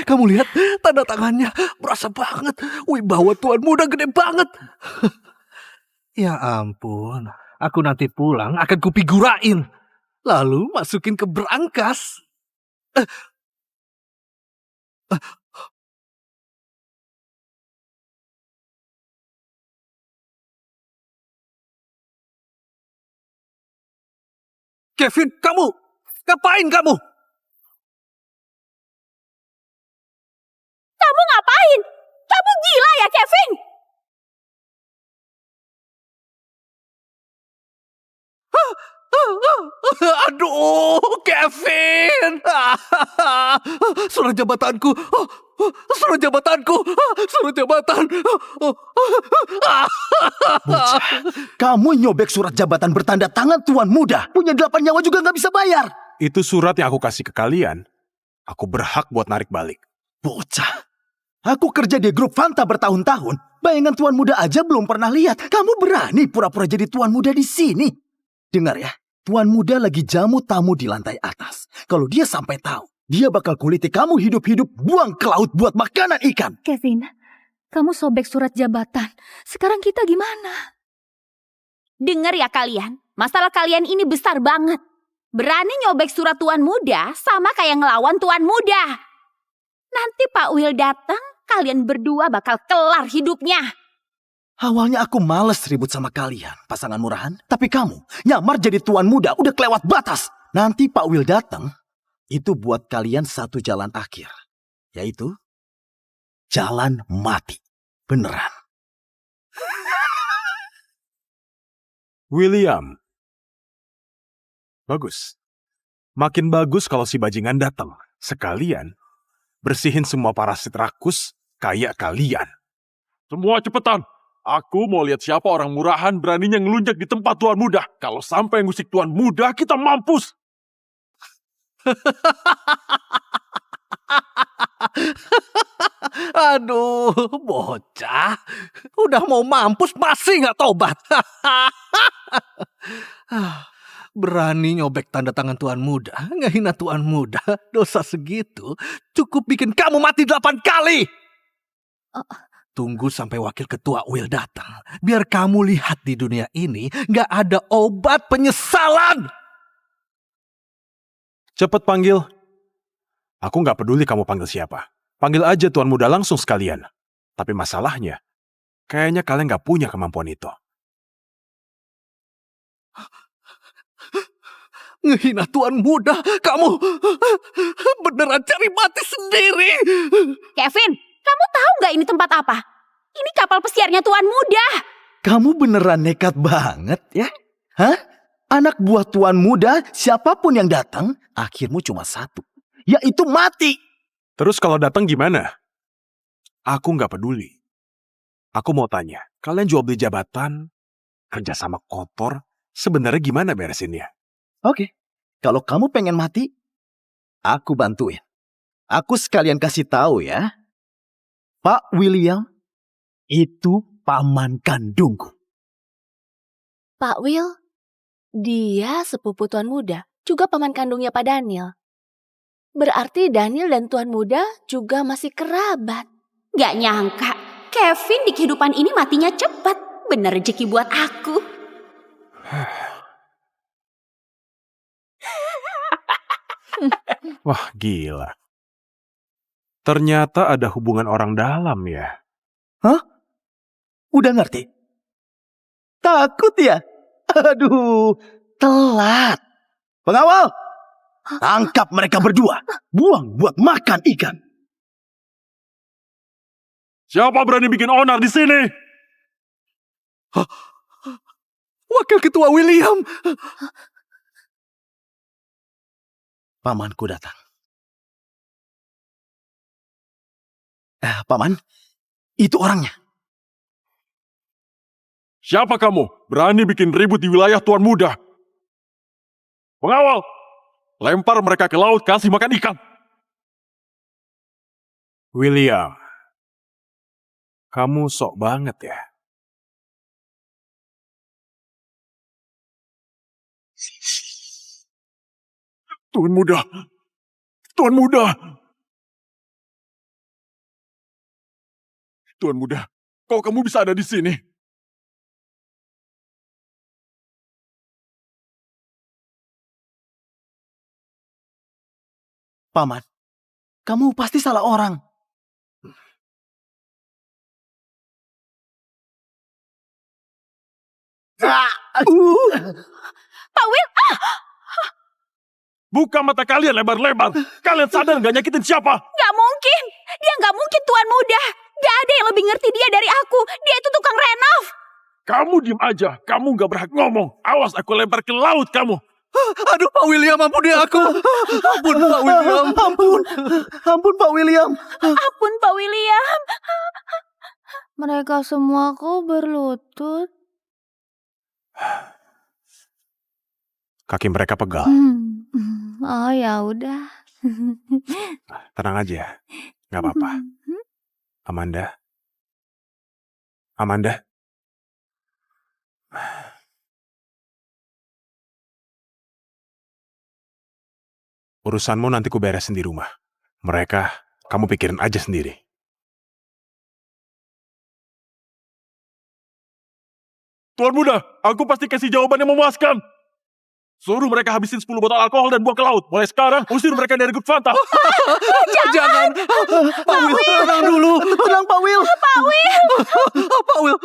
Kamu lihat tanda tangannya berasa banget. Wibawa Tuan Muda gede banget. Ya ampun, aku nanti pulang akan kupigurain. Lalu masukin ke berangkas. Kevin, kamu ngapain kamu? Kamu ngapain? Kamu gila ya, Kevin? Aduh, Kevin! Surat jabatanku! Surat jabatanku! Surat jabatan! Bocah, kamu nyobek surat jabatan bertanda tangan tuan muda. Punya 8 nyawa juga nggak bisa bayar. Itu surat yang aku kasih ke kalian. Aku berhak buat narik balik. Bocah, aku kerja di grup Fanta bertahun-tahun. Bayangan tuan muda aja belum pernah lihat. Kamu berani pura-pura jadi tuan muda di sini? Dengar ya, tuan muda lagi jamu tamu di lantai atas. Kalau dia sampai tahu, dia bakal kuliti kamu hidup-hidup buang ke laut buat makanan ikan. Kevin, kamu sobek surat jabatan. Sekarang kita gimana? Dengar ya kalian, masalah kalian ini besar banget. Berani nyobek surat tuan muda sama kayak ngelawan tuan muda. Nanti Pak Will datang, kalian berdua bakal kelar hidupnya. Awalnya aku males ribut sama kalian, pasangan murahan. Tapi kamu nyamar jadi tuan muda udah kelewat batas. Nanti Pak Will datang, itu buat kalian satu jalan akhir. Yaitu jalan mati. Beneran. William. Bagus. Makin bagus kalau si bajingan datang. Sekalian bersihin semua parasit rakus kayak kalian. Semua cepetan. Aku mau lihat siapa orang murahan beraninya ngelunjak di tempat tuan muda. Kalau sampai ngusik tuan muda, kita mampus. Aduh, bocah. Udah mau mampus masih nggak tobat. Berani nyobek tanda tangan tuan muda. Ngehina tuan muda. Dosa segitu cukup bikin kamu mati 8 kali. Tunggu sampai wakil ketua Will datang. Biar kamu lihat di dunia ini nggak ada obat penyesalan. Cepet panggil. Aku nggak peduli kamu panggil siapa. Panggil aja tuan muda langsung sekalian. Tapi masalahnya, kayaknya kalian nggak punya kemampuan itu. Ngehina tuan muda, kamu beneran cari mati sendiri. Kevin, kamu tahu nggak ini tempat apa? Ini kapal pesiarnya tuan muda. Kamu beneran nekat banget ya? Hah? Anak buah tuan muda, siapapun yang datang, akhirmu cuma satu. Yaitu mati. Terus kalau datang gimana? Aku nggak peduli. Aku mau tanya, kalian jual beli jabatan, kerja sama kotor, sebenarnya gimana beresinnya? Oke, kalau kamu pengen mati, aku bantuin. Aku sekalian kasih tahu ya. Pak William, itu paman kandungku. Pak Will, dia sepupu tuan muda, juga paman kandungnya Pak Daniel. Berarti Daniel dan tuan muda juga masih kerabat. Gak nyangka, Kevin di kehidupan ini matinya cepat. Bener rezeki buat aku. Wah, gila. Ternyata ada hubungan orang dalam ya. Hah? Udah ngerti? Takut ya? Aduh, telat. Pengawal, tangkap mereka berdua. Buang buat makan ikan. Siapa berani bikin onar di sini? Wakil ketua William. Pamanku datang. Paman, itu orangnya. Siapa kamu? Berani bikin ribut di wilayah tuan muda? Pengawal, lempar mereka ke laut, kasih makan ikan. William, kamu sok banget ya. Tuan muda, tuan muda. Tuan muda, kok kamu bisa ada di sini? Paman, kamu pasti salah orang. Pak Will, Buka mata kalian lebar-lebar. Kalian sadar gak nyakitin siapa? Gak mungkin. Dia gak mungkin tuan muda. Gak ada yang lebih ngerti dia dari aku. Dia itu tukang renov. Kamu diem aja. Kamu gak berhak ngomong. Awas aku lempar ke laut kamu. Aduh, Pak William, ampuni aku. Ampun, Pak William. Ampun. Ampun, Pak William. Ampun, Pak William. Mereka semua kok berlutut. Kaki mereka pegal. Oh ya udah. Tenang aja. Gak apa-apa. Amanda. Amanda. Urusanmu nanti ku beresin di rumah. Mereka, kamu pikirin aja sendiri. Tuan muda, aku pasti kasih jawaban yang memuaskan. Suruh mereka habisin 10 botol alkohol dan buang ke laut. Mulai sekarang, usir mereka dari grup Fanta. Jangan. Pak Will, tenang dulu. Tenang, Pak Will. Pak Will. Pak Will.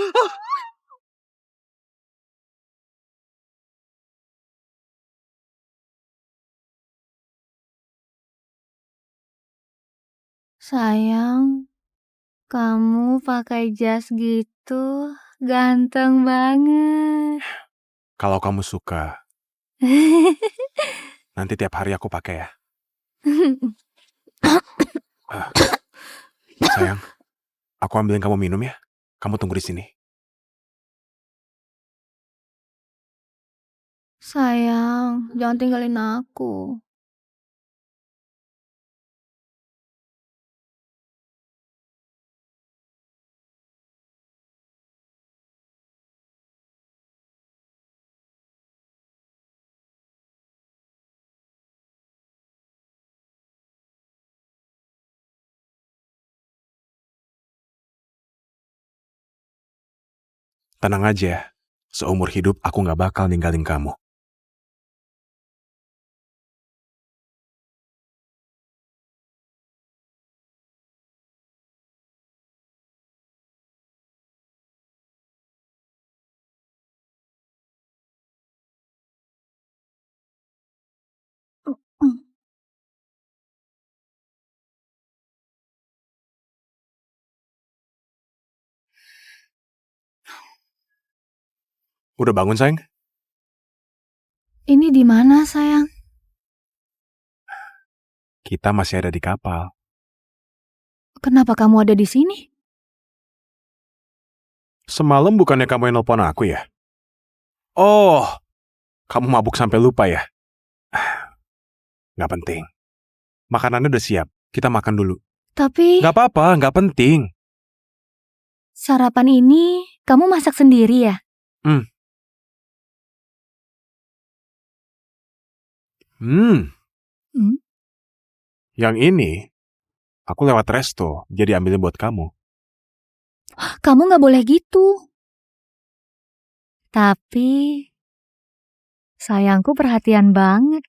Sayang, kamu pakai jas gitu, ganteng banget. Kalau kamu suka, nanti tiap hari aku pakai ya. Sayang, aku ambilin kamu minum ya. Kamu tunggu di sini. Sayang, jangan tinggalin aku. Tenang aja, seumur hidup aku gak bakal ninggalin kamu. Udah bangun, sayang? Ini di mana, sayang? Kita masih ada di kapal. Kenapa kamu ada di sini? Semalam bukannya kamu yang nelpon aku ya? Oh, kamu mabuk sampai lupa ya? Gak penting. Makanannya udah siap. Kita makan dulu. Tapi Gak apa-apa, gak penting. sarapan ini kamu masak sendiri ya? Hmm. Yang ini, aku lewat resto, jadi ambilin buat kamu. Kamu gak boleh gitu. Tapi sayangku perhatian banget.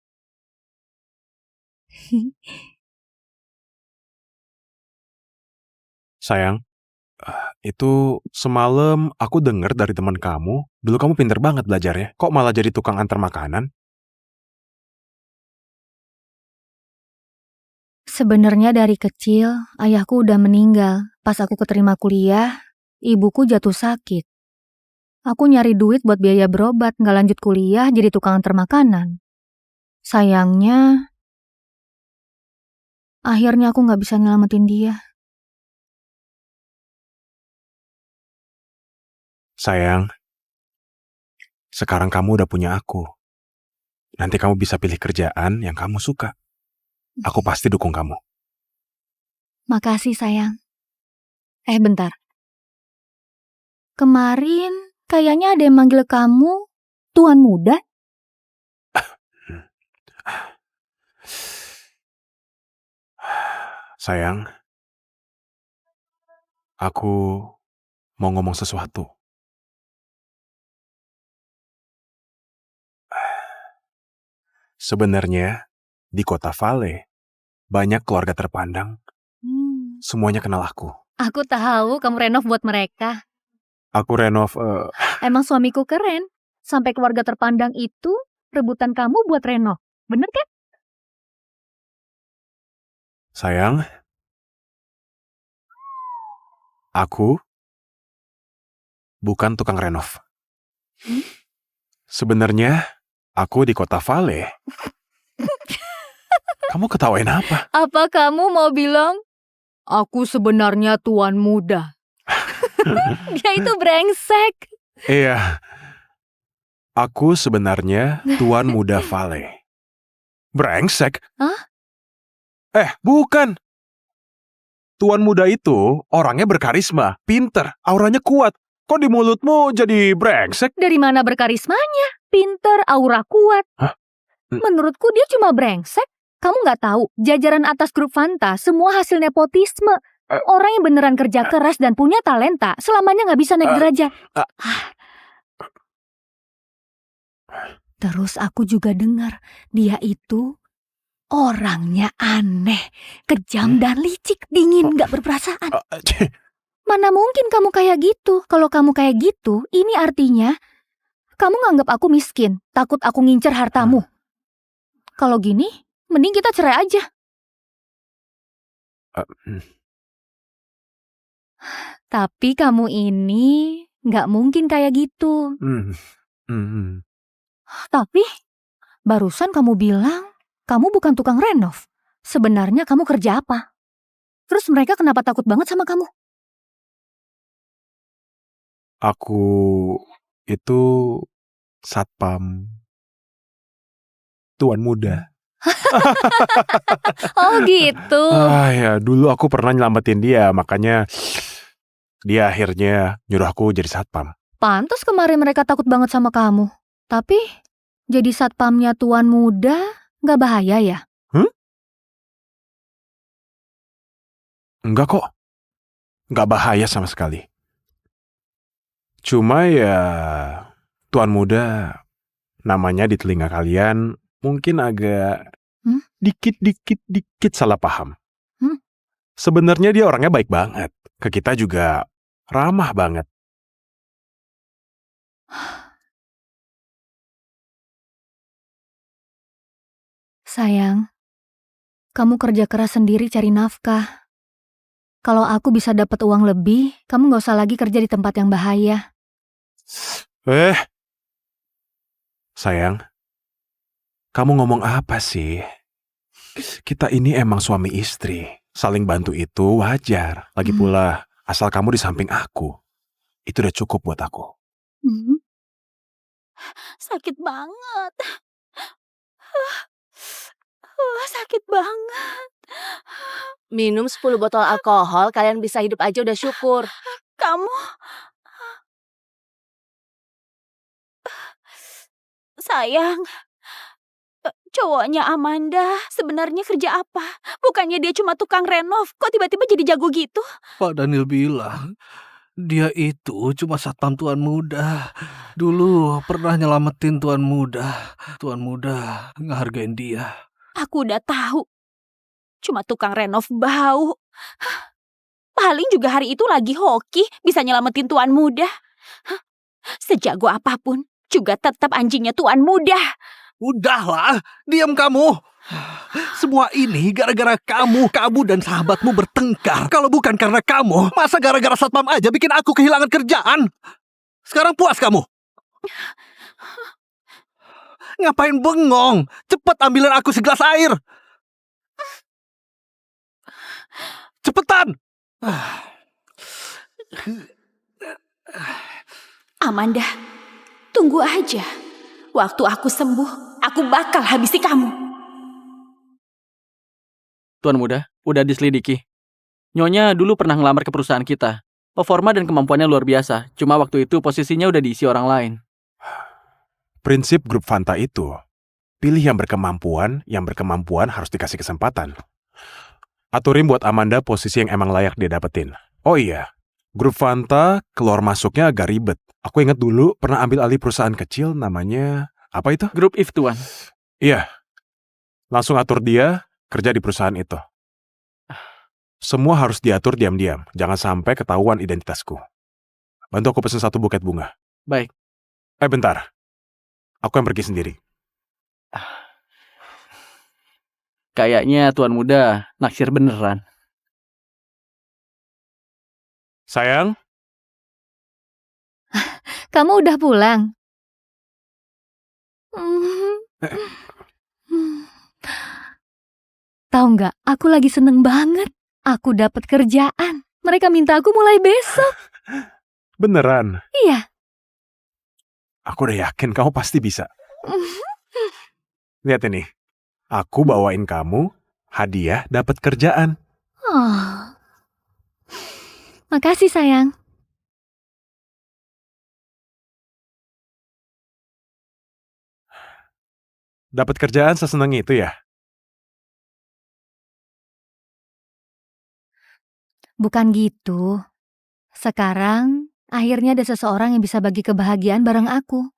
Sayang, itu semalam aku denger dari teman kamu, dulu kamu pinter banget belajarnya. Kok malah jadi tukang antar makanan? Sebenarnya dari kecil, ayahku udah meninggal. Pas aku keterima kuliah, ibuku jatuh sakit. Aku nyari duit buat biaya berobat, nggak lanjut kuliah, jadi tukang antar makanan. Sayangnya, akhirnya aku nggak bisa nyelamatin dia. Sayang, sekarang kamu udah punya aku. Nanti kamu bisa pilih kerjaan yang kamu suka. Aku pasti dukung kamu. Makasih sayang. Bentar. Kemarin kayaknya ada yang manggil kamu Tuan Muda. Sayang, aku mau ngomong sesuatu. Sebenarnya, di kota Vale, banyak keluarga terpandang. Semuanya kenal aku. Aku tahu kamu renov buat mereka. Aku renov, Emang suamiku keren. Sampai keluarga terpandang itu rebutan kamu buat renov. Bener kan? Sayang, aku bukan tukang renov. Sebenarnya aku di kota Vale. Kamu ketawain apa? Apa kamu mau bilang, aku sebenarnya tuan muda? Dia itu brengsek. Iya, aku sebenarnya tuan muda Vale. Brengsek? Hah? Bukan. Tuan muda itu orangnya berkarisma, pinter, auranya kuat. Kok di mulutmu jadi brengsek? Dari mana berkarismanya? Pinter, aura kuat. Hah? Menurutku dia cuma brengsek. Kamu nggak tahu, jajaran atas grup Fanta semua hasil nepotisme. Orang yang beneran kerja keras dan punya talenta selamanya nggak bisa naik derajat. Terus aku juga dengar dia itu orangnya aneh, kejam dan licik, dingin, nggak berperasaan. Mana mungkin kamu kayak gitu? Kalau kamu kayak gitu, ini artinya kamu nganggap aku miskin, takut aku ngincer hartamu. Kalau gini, mending kita cerai aja. Tapi kamu ini nggak mungkin kayak gitu. Tapi barusan kamu bilang kamu bukan tukang renov. Sebenarnya kamu kerja apa? Terus mereka kenapa takut banget sama kamu? Aku itu satpam tuan muda. Oh gitu. Ya, dulu aku pernah nyelamatin dia, makanya dia akhirnya nyuruh aku jadi satpam. Pantas kemarin mereka takut banget sama kamu. Tapi jadi satpamnya tuan muda nggak bahaya ya? Enggak kok. Enggak bahaya sama sekali. Cuma ya, tuan muda namanya di telinga kalian mungkin agak dikit salah paham. Sebenarnya dia orangnya baik banget. Ke kita juga ramah banget. Sayang, kamu kerja keras sendiri cari nafkah. Kalau aku bisa dapat uang lebih, kamu nggak usah lagi kerja di tempat yang bahaya. Sayang, kamu ngomong apa sih? Kita ini emang suami istri. Saling bantu itu wajar. Lagi pula, asal kamu di samping aku. Itu udah cukup buat aku. Sakit banget. Sakit banget. Minum 10 botol alkohol, kalian bisa hidup aja udah syukur. Kamu... Sayang, cowoknya Amanda sebenarnya kerja apa? Bukannya dia cuma tukang renov, kok tiba-tiba jadi jago gitu? Pak Daniel bilang, dia itu cuma satpam tuan muda. Dulu pernah nyelamatin tuan muda. Tuan muda ngehargain dia. Aku udah tahu. Cuma tukang renov bau. Paling juga hari itu lagi hoki bisa nyelamatin tuan muda. Sejago apapun, juga tetap anjingnya tuan muda. Udahlah, diam kamu. Semua ini gara-gara kamu dan sahabatmu bertengkar. Kalau bukan karena kamu, masa gara-gara satpam aja bikin aku kehilangan kerjaan? Sekarang puas kamu? Ngapain bengong? Cepat ambilin aku segelas air. Cepetan. Amanda, tunggu aja. Waktu aku sembuh, aku bakal habisi kamu. Tuan muda, udah diselidiki. Nyonya dulu pernah ngelamar ke perusahaan kita. Performa dan kemampuannya luar biasa. Cuma waktu itu posisinya udah diisi orang lain. Prinsip grup Fanta itu, pilih yang berkemampuan harus dikasih kesempatan. Aturin buat Amanda posisi yang emang layak dia dapetin. Oh iya, grup Fanta keluar masuknya agak ribet. Aku ingat dulu pernah ambil alih perusahaan kecil namanya, apa itu? Grup If Tuan. Iya, langsung atur dia kerja di perusahaan itu. Semua harus diatur diam-diam, jangan sampai ketahuan identitasku. Bantu aku pesen 1 buket bunga. Baik. Bentar. Aku yang pergi sendiri. Kayaknya Tuan Muda naksir beneran. Sayang, Kamu udah pulang? Tahu nggak, aku lagi seneng banget. Aku dapat kerjaan. Mereka minta aku mulai besok. beneran. Iya. Aku udah yakin kamu pasti bisa. Lihat ini. Aku bawain kamu hadiah dapat kerjaan. Oh. Makasih sayang. Dapat kerjaan seseneng itu ya? Bukan gitu. Sekarang, akhirnya ada seseorang yang bisa bagi kebahagiaan bareng aku.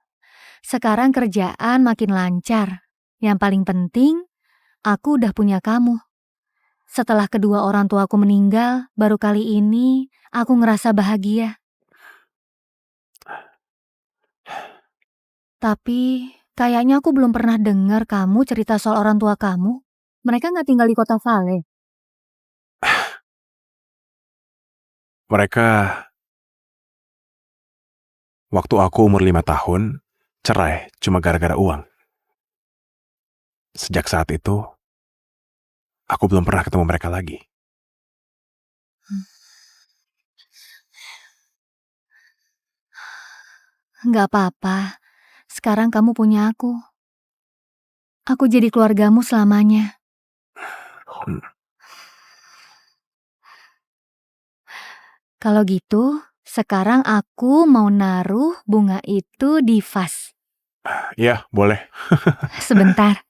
Sekarang kerjaan makin lancar. Yang paling penting, aku udah punya kamu. Setelah kedua orang tuaku meninggal, baru kali ini aku ngerasa bahagia. Tapi, kayaknya aku belum pernah dengar kamu cerita soal orang tua kamu. Mereka nggak tinggal di kota Vale. Mereka, waktu aku umur 5 tahun, cerai cuma gara-gara uang. Sejak saat itu, aku belum pernah ketemu mereka lagi. Nggak apa-apa, sekarang kamu punya aku. Aku jadi keluargamu selamanya. Kalau gitu, sekarang aku mau naruh bunga itu di vas. Ya, boleh. Sebentar.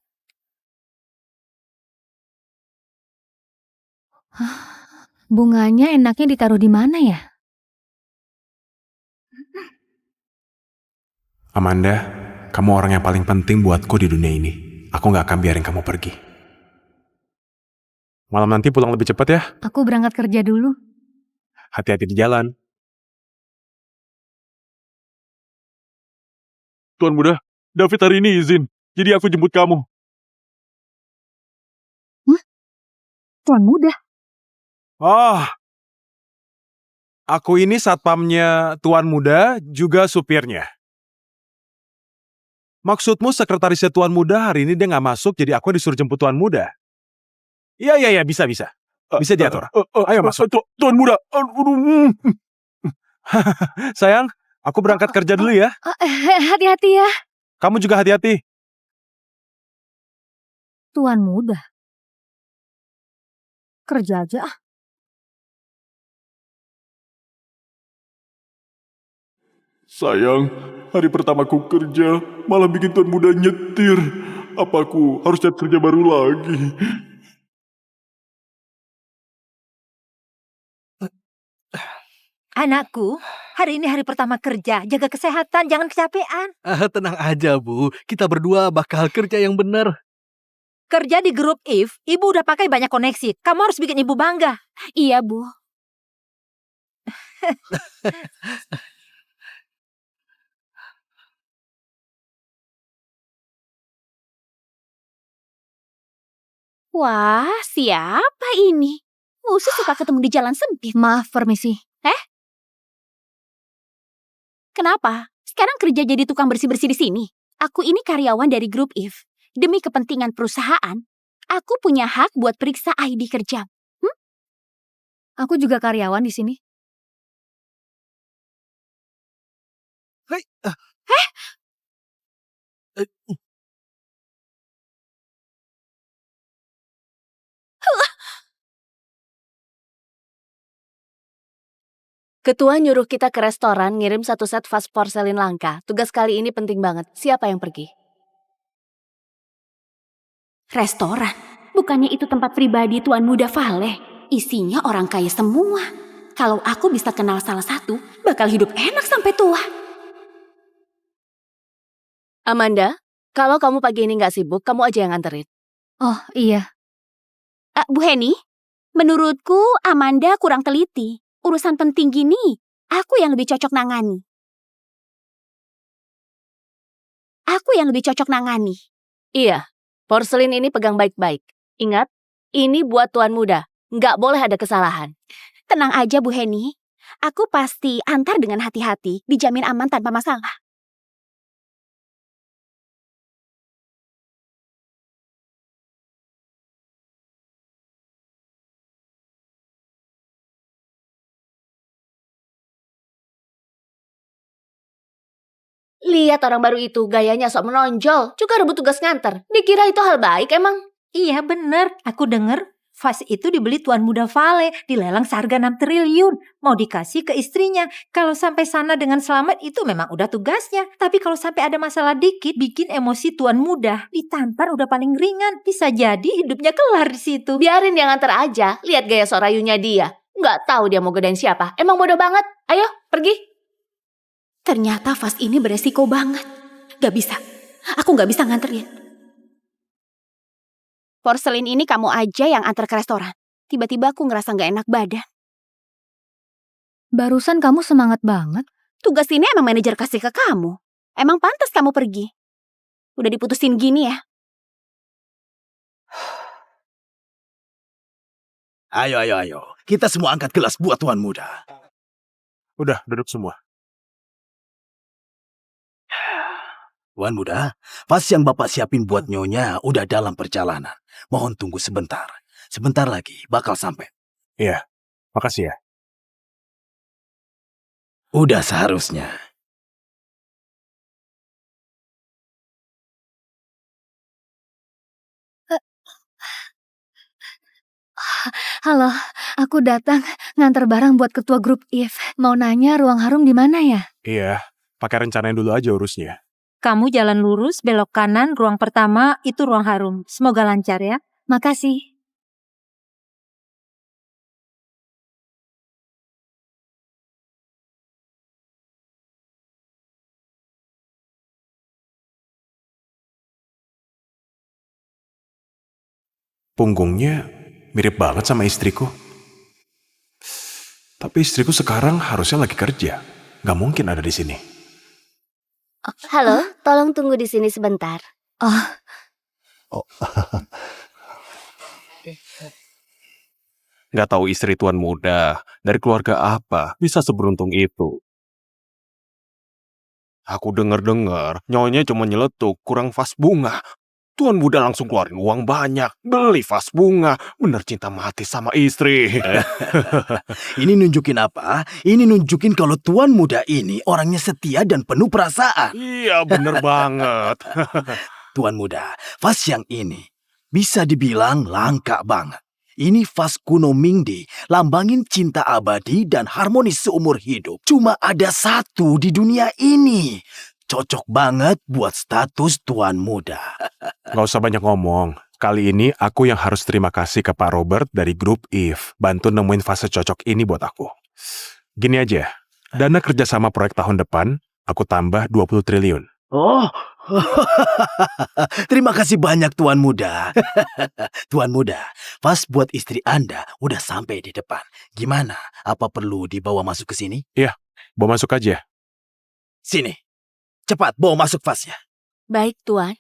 Bunganya enaknya ditaruh di mana ya? Amanda, kamu orang yang paling penting buatku di dunia ini. Aku gak akan biarin kamu pergi. Malam nanti pulang lebih cepat ya. Aku berangkat kerja dulu. Hati-hati di jalan. Tuan Muda, David hari ini izin. Jadi aku jemput kamu. Tuan Muda. Oh, aku ini satpamnya Tuan Muda, juga supirnya. Maksudmu sekretarisnya Tuan Muda hari ini dia nggak masuk, jadi aku disuruh jemput Tuan Muda? Iya, bisa. Bisa diatur. Ayo masuk. Tuan Muda. Sayang, aku berangkat kerja dulu ya. Hati-hati ya. Kamu juga hati-hati. Tuan Muda. Kerja aja ah. Sayang, hari pertamaku kerja malah bikin Tuan Muda nyetir. Apa aku harus cari kerja baru lagi? Anakku, hari ini hari pertama kerja. Jaga kesehatan, jangan kecapean. Tenang aja, Bu. Kita berdua bakal kerja yang benar. Kerja di grup IF, ibu udah pakai banyak koneksi. Kamu harus bikin ibu bangga. Iya, Bu. Wah, siapa ini? Musuh suka ketemu di jalan sempit. Maaf, permisi. Kenapa? Sekarang kerja jadi tukang bersih-bersih di sini. Aku ini karyawan dari grup IF. Demi kepentingan perusahaan, aku punya hak buat periksa ID kerja. Aku juga karyawan di sini. Ketua nyuruh kita ke restoran ngirim 1 set vas porselin langka. Tugas kali ini penting banget. Siapa yang pergi? Restoran? Bukannya itu tempat pribadi Tuan Muda Vale? Isinya orang kaya semua. Kalau aku bisa kenal salah satu, bakal hidup enak sampai tua. Amanda, kalau kamu pagi ini nggak sibuk, kamu aja yang nganterin. Oh, iya. Bu Heni, menurutku Amanda kurang teliti. Urusan penting gini, aku yang lebih cocok nangani. Iya, porselin ini pegang baik-baik. Ingat, ini buat tuan muda. Nggak boleh ada kesalahan. Tenang aja Bu Heni. Aku pasti antar dengan hati-hati, dijamin aman tanpa masalah. Lihat orang baru itu, gayanya sok menonjol, juga rebut tugas nganter. Dikira itu hal baik emang? Iya bener, aku denger vas itu dibeli Tuan Muda Vale, dilelang seharga 6 triliun. Mau dikasih ke istrinya. Kalau sampai sana dengan selamat itu memang udah tugasnya. Tapi kalau sampai ada masalah dikit, bikin emosi Tuan Muda. Ditampar udah paling ringan, bisa jadi hidupnya kelar di situ. Biarin dia nganter aja, lihat gaya sok rayunya dia. Nggak tahu dia mau godain siapa, emang bodoh banget. Ayo, pergi. Ternyata vas ini beresiko banget. Gak bisa. Aku gak bisa nganterin. Porselin ini kamu aja yang antar ke restoran. Tiba-tiba aku ngerasa gak enak badan. Barusan kamu semangat banget. Tugas ini emang manajer kasih ke kamu. Emang pantas kamu pergi. Udah diputusin gini ya. Ayo. Kita semua angkat gelas buat tuan muda. Udah, duduk semua. Tuan muda, vas yang Bapak siapin buat nyonya udah dalam perjalanan. Mohon tunggu sebentar. Sebentar lagi bakal sampai. Iya, makasih ya. Udah seharusnya. Halo, aku datang nganter barang buat ketua grup IF. Mau nanya ruang harum di mana ya? Iya, pakai rencanain dulu aja urusnya. Kamu jalan lurus, belok kanan, ruang pertama, itu ruang harum. Semoga lancar ya. Makasih. Punggungnya mirip banget sama istriku. Tapi istriku sekarang harusnya lagi kerja. Gak mungkin ada di sini. Halo, tolong tunggu di sini sebentar. Nggak tahu istri tuan muda dari keluarga apa bisa seberuntung itu. Aku dengar nyonya cuma nyeletuk kurang vas bunga. Tuan muda langsung keluarin uang banyak, beli vas bunga, bener cinta mati sama istri. Ini nunjukin apa? Ini nunjukin kalau tuan muda ini orangnya setia dan penuh perasaan. Iya, bener banget. Tuan muda, vas yang ini bisa dibilang langka banget. Ini vas kuno Mingdi, lambangin cinta abadi dan harmonis seumur hidup. Cuma ada satu di dunia ini. Cocok banget buat status tuan muda. Gak usah banyak ngomong. Kali ini aku yang harus terima kasih ke Pak Robert dari grup IF. Bantu nemuin fase cocok ini buat aku. Gini aja, dana kerjasama proyek tahun depan, aku tambah 20 triliun. Oh, terima kasih banyak tuan muda. Tuan muda, vas buat istri Anda udah sampai di depan. Gimana? Apa perlu dibawa masuk ke sini? Iya, bawa masuk aja. Sini. Cepat, bawa masuk vasnya. Baik, Tuan.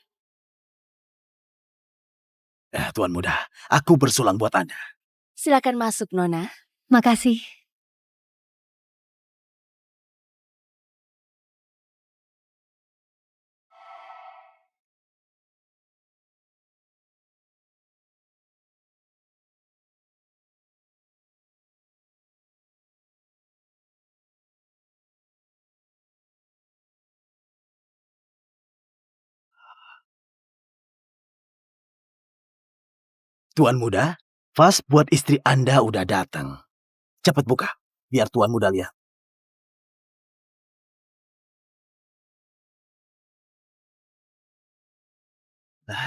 Tuan muda, aku bersulang buat Anda. Silakan masuk, Nona. Makasih. Tuan muda, vas buat istri Anda udah datang. Cepat buka, biar tuan muda lihat.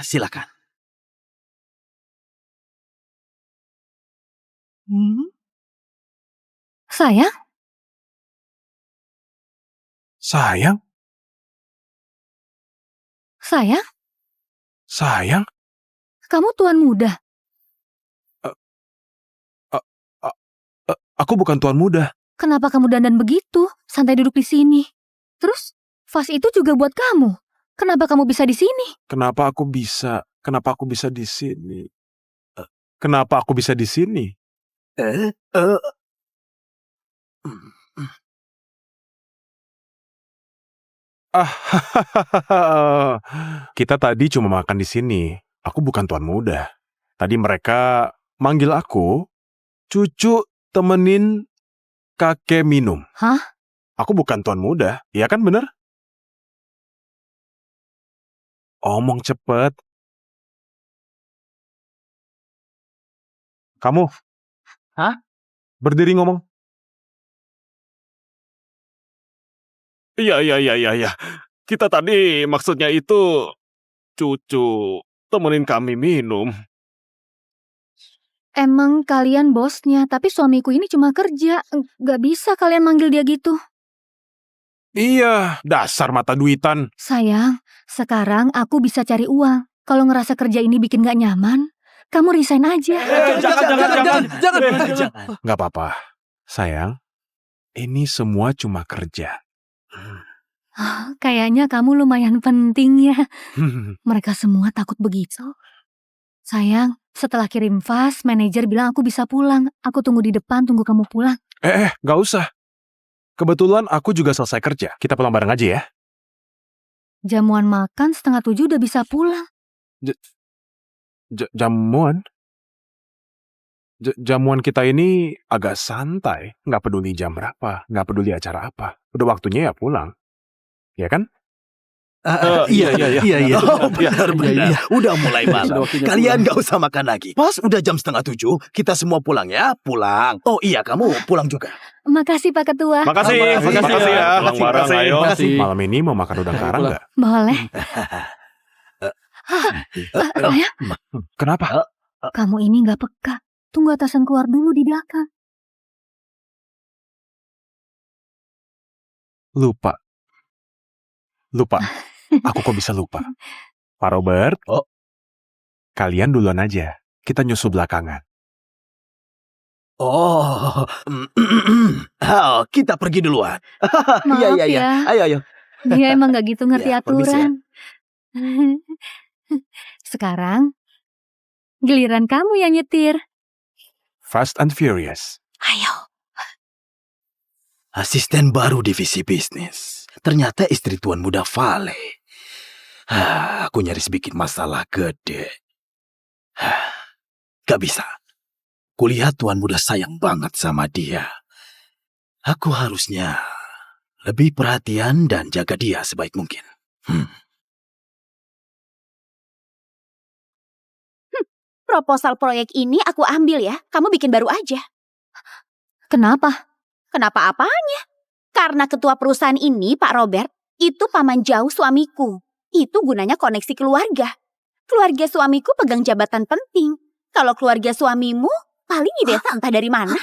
Silakan. Sayang? Sayang? Sayang? Sayang? Kamu tuan muda? Aku bukan tuan muda. Kenapa kamu dandan begitu? Santai duduk di sini. Terus, vas itu juga buat kamu. Kenapa kamu bisa di sini? Kenapa aku bisa di sini? Kenapa aku bisa di sini? Eh, Ah, kita tadi cuma makan di sini. Aku bukan tuan muda. Tadi mereka manggil aku, cucu temenin kakek minum. Hah? Aku bukan tuan muda, iya kan bener? Omong cepet. Kamu? Hah? Berdiri ngomong. Iya. Kita tadi maksudnya itu cucu temenin kami minum. Emang kalian bosnya, tapi suamiku ini cuma kerja. Gak bisa kalian manggil dia gitu. Iya, dasar mata duitan. Sayang, sekarang aku bisa cari uang. Kalau ngerasa kerja ini bikin gak nyaman, kamu resign aja. Jangan. Gak apa-apa. Sayang, ini semua cuma kerja. Kayaknya kamu lumayan penting ya. Mereka semua takut begitu. Sayang, setelah kirim fax, manajer bilang aku bisa pulang. Aku tunggu di depan, tunggu kamu pulang. Gak usah. Kebetulan aku juga selesai kerja. Kita pulang bareng aja ya. Jamuan makan 6:30 udah bisa pulang. Jamuan? Jamuan kita ini agak santai. Nggak peduli jam berapa. Nggak peduli acara apa. Udah waktunya ya pulang. Ya kan? Iya. Oh, Iya. benar. Udah mulai malam. Kalian gak usah makan lagi. Pas udah jam 6:30, kita semua pulang ya. Pulang. Oh iya, kamu pulang juga. Makasih Pak Ketua. Makasih ya. Pulang bareng, ayo. Malam ini mau makan udang karang nggak? Boleh. Sayang, Kenapa? kamu ini gak peka. Tunggu atasan keluar dulu di belakang. Lupa. Aku kok bisa lupa? Pak Robert, kalian duluan aja. Kita nyusul belakangan. Oh, kita pergi duluan. Maaf Iya. ya. Ayo. Dia emang gak gitu ngerti Ya, permisi ya. aturan. Sekarang, giliran kamu yang nyetir. Fast and Furious. Ayo. Asisten baru divisi bisnis. Ternyata istri Tuan Muda Vale. Aku nyaris bikin masalah gede. Gak bisa. Kulihat Tuan Muda sayang banget sama dia. Aku harusnya lebih perhatian dan jaga dia sebaik mungkin. Proposal proyek ini aku ambil ya. Kamu bikin baru aja. Kenapa? Kenapa apanya? Karena ketua perusahaan ini, Pak Robert, itu paman jauh suamiku. Itu gunanya koneksi keluarga. Keluarga suamiku pegang jabatan penting. Kalau keluarga suamimu, paling ide entah dari mana.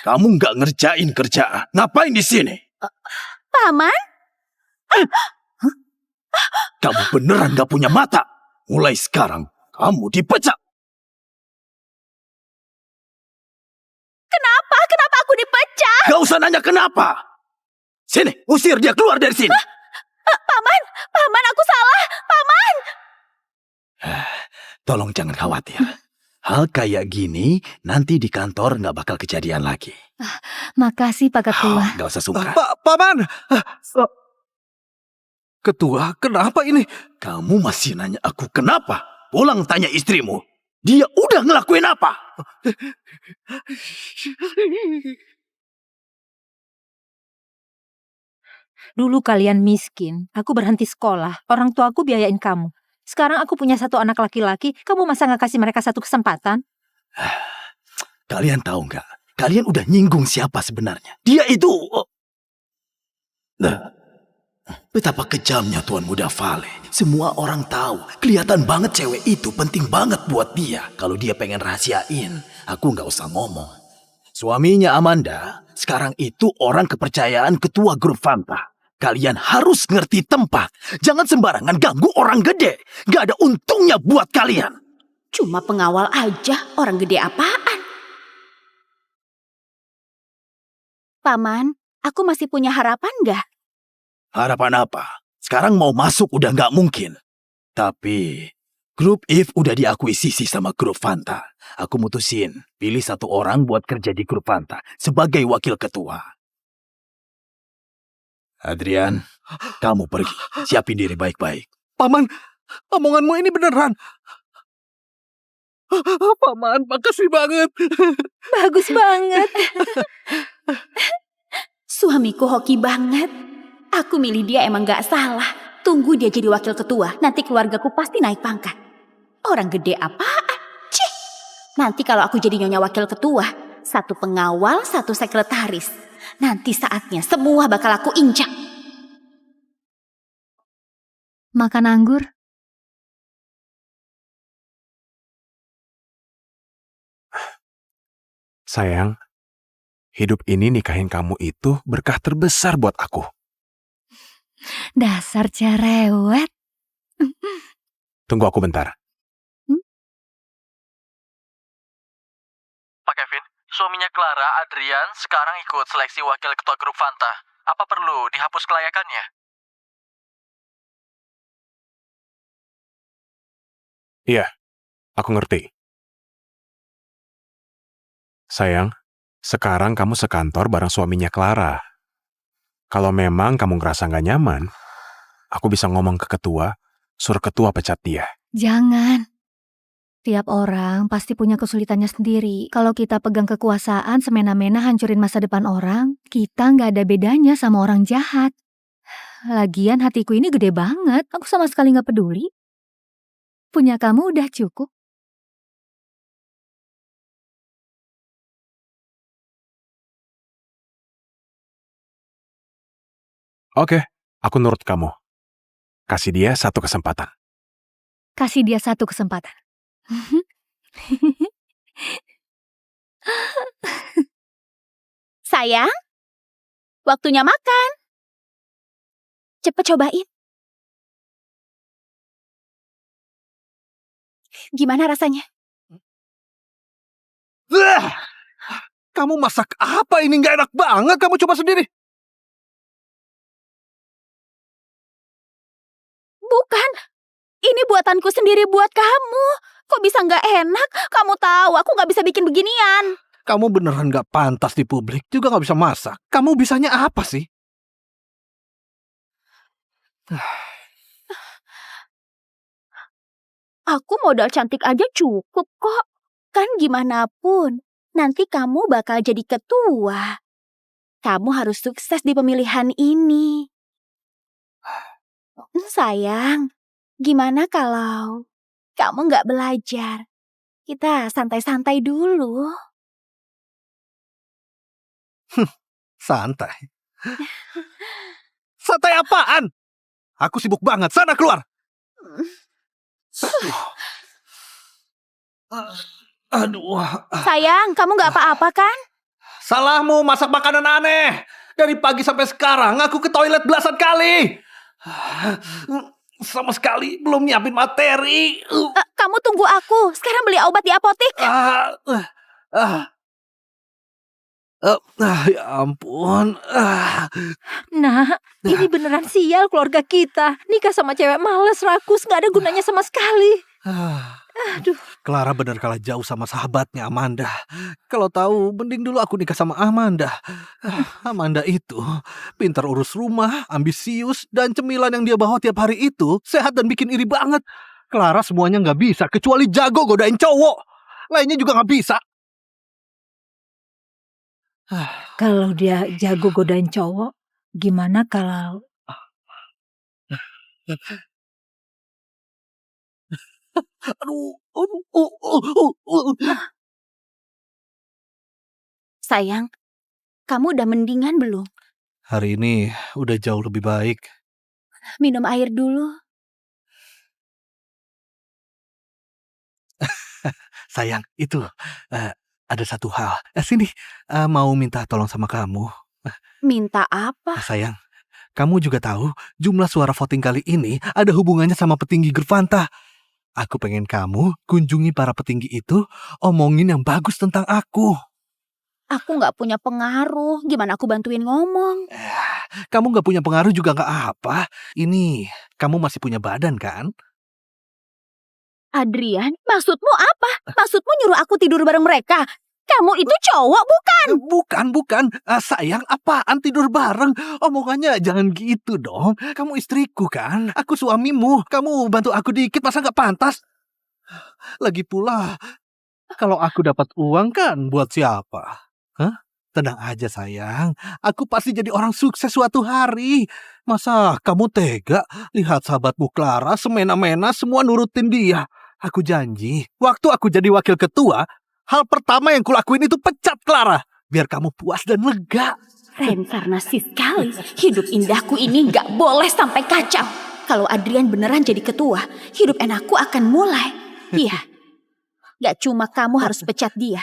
Kamu nggak ngerjain kerjaan. Ngapain di sini? Paman? Kamu beneran nggak punya mata. Mulai sekarang, kamu dipecat. Kenapa aku dipecat? Gak usah nanya kenapa. Sini, usir dia keluar dari sini. Paman, aku salah. Paman! Tolong jangan khawatir. Hal kayak gini nanti di kantor nggak bakal kejadian lagi. Makasih Pak Ketua. Gak usah sungkan. Paman. Ketua, kenapa ini? Kamu masih nanya aku kenapa? Pulang tanya istrimu. Dia udah ngelakuin apa? Dulu kalian miskin, aku berhenti sekolah, orang tua aku biayain kamu. Sekarang aku punya satu anak laki-laki, kamu masa gak kasih mereka satu kesempatan? Kalian tahu nggak? Kalian udah nyinggung siapa sebenarnya. Dia itu... Betapa kejamnya Tuan Muda Vale. Semua orang tahu. Kelihatan banget cewek itu penting banget buat dia. Kalau dia pengen rahasiain, aku nggak usah ngomong. Suaminya Amanda sekarang itu orang kepercayaan ketua grup Fanta. Kalian harus ngerti tempat. Jangan sembarangan ganggu orang gede. Gak ada untungnya buat kalian. Cuma pengawal aja, orang gede apaan? Paman, aku masih punya harapan nggak? Harapan apa? Sekarang mau masuk udah nggak mungkin. Tapi Grup If udah diakuisisi sama grup Fanta. Aku mutusin, pilih satu orang buat kerja di grup Fanta sebagai wakil ketua. Adrian, kamu pergi. Siapin diri baik-baik. Paman, omonganmu ini beneran. Paman, makasih banget. Bagus banget. Suamiku hoki banget. Aku milih dia emang gak salah. Tunggu dia jadi wakil ketua, nanti keluargaku pasti naik pangkat. Orang gede apaan? Cih. Nanti kalau aku jadi nyonya wakil ketua, satu pengawal, satu sekretaris. Nanti saatnya semua bakal aku injak. Makan anggur? Sayang, hidup ini nikahin kamu itu berkah terbesar buat aku. Dasar cerewet. Tunggu aku bentar. Pak Kevin, suaminya Clara, Adrian, sekarang ikut seleksi wakil ketua grup Fanta. Apa perlu dihapus kelayakannya? Iya, aku ngerti. Sayang, sekarang kamu sekantor bareng suaminya Clara. Kalau memang kamu ngerasa nggak nyaman, aku bisa ngomong ke ketua, suruh ketua pecat dia. Jangan. Tiap orang pasti punya kesulitannya sendiri. Kalau kita pegang kekuasaan semena-mena hancurin masa depan orang, kita nggak ada bedanya sama orang jahat. Lagian hatiku ini gede banget, aku sama sekali nggak peduli. Punya kamu udah cukup. Oke, aku nurut kamu. Kasih dia satu kesempatan. Kasih dia satu kesempatan. Sayang, waktunya makan. Cepet cobain. Gimana rasanya? Kamu masak apa ini? Nggak enak banget, kamu coba sendiri. Bukan, ini buatanku sendiri buat kamu. Kok bisa nggak enak? Kamu tahu aku nggak bisa bikin beginian. Kamu beneran nggak pantas di publik, juga nggak bisa masak. Kamu bisanya apa sih? Aku modal cantik aja cukup kok. Kan gimana pun, nanti kamu bakal jadi ketua. Kamu harus sukses di pemilihan ini. Sayang, gimana kalau kamu nggak belajar? Kita santai-santai dulu. Santai. Santai apaan? Aku sibuk banget. Sana keluar. Aduh. Sayang, kamu nggak apa-apa kan? Salahmu masak makanan aneh. Dari pagi sampai sekarang aku ke toilet belasan kali. Sama sekali belum nyiapin materi. Kamu tunggu aku. Sekarang beli obat di apotek. Ya ampun. Nah, ini beneran sial keluarga kita. Nikah sama cewek males, rakus, gak ada gunanya sama sekali. Aduh. Clara benar kalah jauh sama sahabatnya Amanda. Kalau tahu, mending dulu aku nikah sama Amanda. Amanda itu pintar urus rumah, ambisius, dan cemilan yang dia bawa tiap hari itu sehat dan bikin iri banget. Clara semuanya nggak bisa, kecuali jago godain cowok. Lainnya juga nggak bisa. Kalau dia jago godain cowok, gimana kalau... Sayang, kamu udah mendingan belum? Hari ini udah jauh lebih baik. Minum air dulu. Sayang, itu ada satu hal. Sini, mau minta tolong sama kamu. Minta apa? Sayang, kamu juga tahu jumlah suara voting kali ini ada hubungannya sama petinggi grup Fanta. Aku pengen kamu kunjungi para petinggi itu, omongin yang bagus tentang aku. Aku nggak punya pengaruh. Gimana aku bantuin ngomong? Kamu nggak punya pengaruh juga nggak apa. Ini, kamu masih punya badan kan? Adrian, maksudmu apa? Maksudmu nyuruh aku tidur bareng mereka? Kamu itu cowok, bukan? Bukan. Sayang, apaan tidur bareng? Omongannya jangan gitu dong. Kamu istriku kan? Aku suamimu. Kamu bantu aku dikit, masa nggak pantas? Lagi pula, kalau aku dapat uang kan buat siapa? Hah? Tenang aja sayang. Aku pasti jadi orang sukses suatu hari. Masa kamu tega lihat sahabatmu Clara semena-mena semua nurutin dia? Aku janji, waktu aku jadi wakil ketua, hal pertama yang kulakuin itu pecat Clara. Biar kamu puas dan lega. Reinkarnasi sekali. Hidup indahku ini gak boleh sampai kacau. Kalau Adrian beneran jadi ketua, hidup enakku akan mulai. Iya, gak cuma kamu harus pecat dia.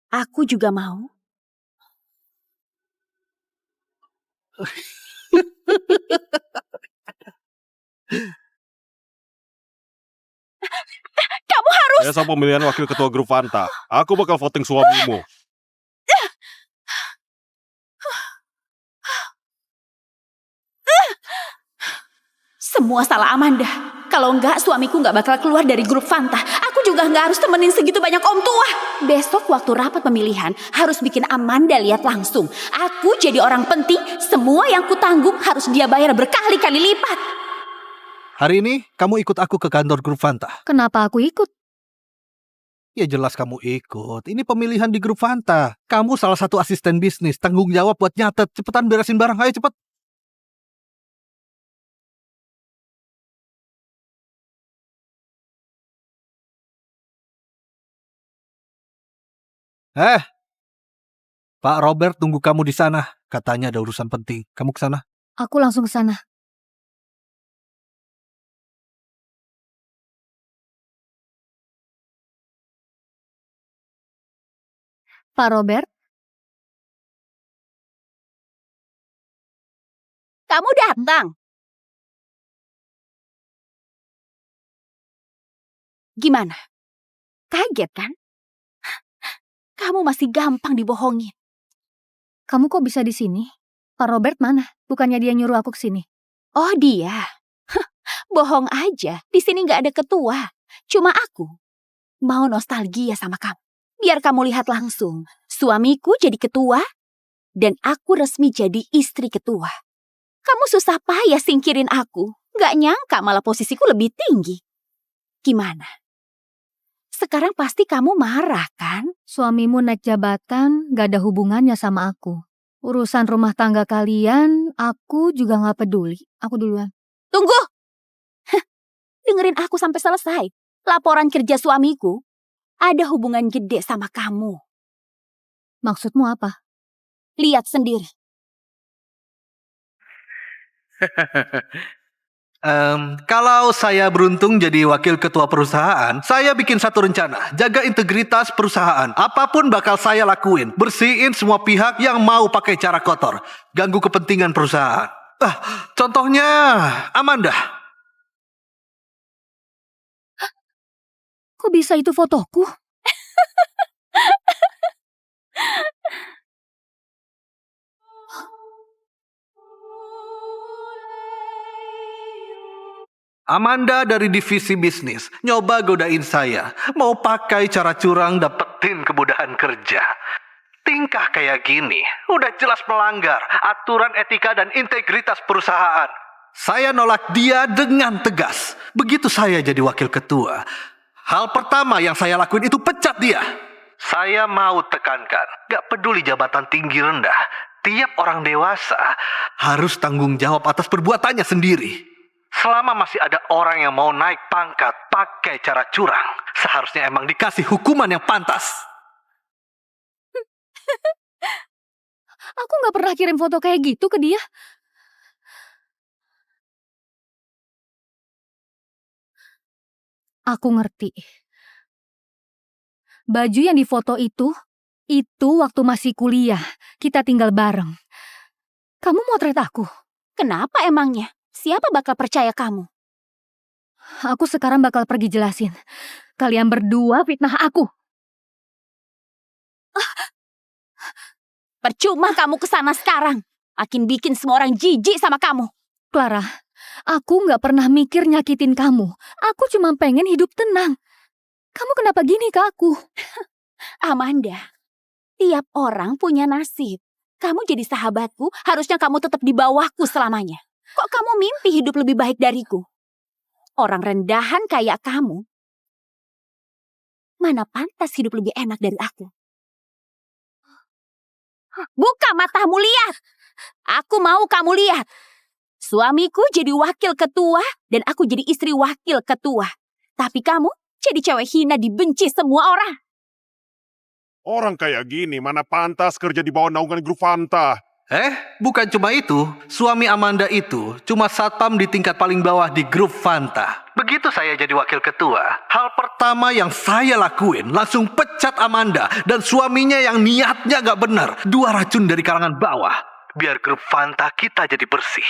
Aku juga mau. Kamu harus... Besok pemilihan wakil ketua grup Fanta. Aku bakal voting suamimu. Semua salah Amanda. Kalau enggak, suamiku enggak bakal keluar dari grup Fanta. Aku juga enggak harus temenin segitu banyak om tua. Besok waktu rapat pemilihan, harus bikin Amanda lihat langsung. Aku jadi orang penting, semua yang kutanggung harus dia bayar berkali-kali lipat. Hari ini kamu ikut aku ke kantor grup Fanta. Kenapa aku ikut? Ya jelas kamu ikut. Ini pemilihan di grup Fanta. Kamu salah satu asisten bisnis, tanggung jawab buat nyatet. Cepetan beresin barang, ayo cepet. Pak Robert tunggu kamu di sana. Katanya ada urusan penting. Kamu ke sana? Aku langsung ke sana. Pak Robert, Kamu datang. Gimana? Kaget kan? Kamu masih gampang dibohongin. kamu kok bisa di sini? Pak Robert mana? Bukannya dia nyuruh aku ke sini. Oh dia? Bohong aja. Di sini nggak ada ketua. Cuma aku mau nostalgia sama kamu. Biar kamu lihat langsung. Suamiku jadi ketua dan aku resmi jadi istri ketua. Kamu susah payah singkirin aku. Nggak nyangka malah posisiku lebih tinggi. Gimana? Sekarang pasti kamu marah kan? Suamimu naik jabatan gak ada hubungannya sama aku. Urusan rumah tangga kalian, aku juga gak peduli. Aku duluan. Tunggu! Dengerin aku sampai selesai. Laporan kerja suamiku ada hubungan gede sama kamu. Maksudmu apa? Lihat sendiri. Kalau saya beruntung jadi wakil ketua perusahaan, saya bikin satu rencana. Jaga integritas perusahaan. Apapun bakal saya lakuin. Bersihin semua pihak yang mau pakai cara kotor. Ganggu kepentingan perusahaan. Contohnya Amanda. Kok bisa itu fotoku? Amanda dari divisi bisnis nyoba godain saya. Mau pakai cara curang dapetin kemudahan kerja. Tingkah kayak gini udah jelas melanggar aturan etika dan integritas perusahaan. Saya nolak dia dengan tegas. Begitu saya jadi wakil ketua, hal pertama yang saya lakuin itu pecat dia. Saya mau tekankan, gak peduli jabatan tinggi rendah, tiap orang dewasa harus tanggung jawab atas perbuatannya sendiri. Selama masih ada orang yang mau naik pangkat pakai cara curang, seharusnya emang dikasih hukuman yang pantas. Aku gak pernah kirim foto kayak gitu ke dia. Aku ngerti. Baju yang difoto itu waktu masih kuliah. Kita tinggal bareng. Kamu motret aku. Kenapa emangnya? Siapa bakal percaya kamu? Aku sekarang bakal pergi jelasin. Kalian berdua fitnah aku. Percuma kamu kesana sekarang. Makin bikin semua orang jijik sama kamu. Clara, Aku nggak pernah mikir nyakitin kamu. Aku cuma pengen hidup tenang. Kamu kenapa gini ke aku? Amanda, tiap orang punya nasib. Kamu jadi sahabatku, harusnya kamu tetap di bawahku selamanya. Kok kamu mimpi hidup lebih baik dariku? Orang rendahan kayak kamu, mana pantas hidup lebih enak dari aku? Buka matamu, lihat. Aku mau kamu lihat. Suamiku jadi wakil ketua dan aku jadi istri wakil ketua. Tapi kamu jadi cewek hina, dibenci semua orang. Orang kayak gini mana pantas kerja di bawah naungan grup Fanta. Bukan cuma itu. Suami Amanda itu cuma satpam di tingkat paling bawah di grup Fanta. Begitu saya jadi wakil ketua, hal pertama yang saya lakuin langsung pecat Amanda dan suaminya yang niatnya gak benar. 2 racun dari kalangan bawah. Biar grup Fanta kita jadi bersih.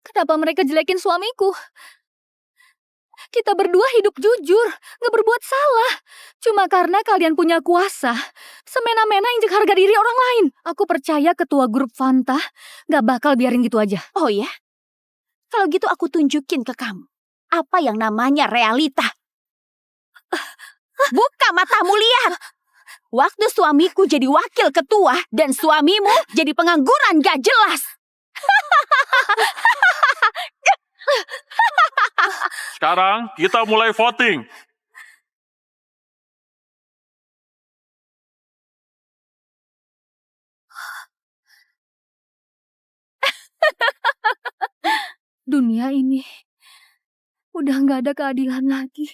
Kenapa mereka jelekin suamiku? Kita berdua hidup jujur, gak berbuat salah. Cuma karena kalian punya kuasa, semena-mena injek harga diri orang lain. Aku percaya ketua grup Fanta gak bakal biarin gitu aja. Oh ya? Kalau gitu aku tunjukin ke kamu. Apa yang namanya realita. Buka matamu, lihat. Waktu suamiku jadi wakil ketua dan suamimu jadi pengangguran gak jelas. Sekarang kita mulai voting. Dunia ini udah gak ada keadilan lagi.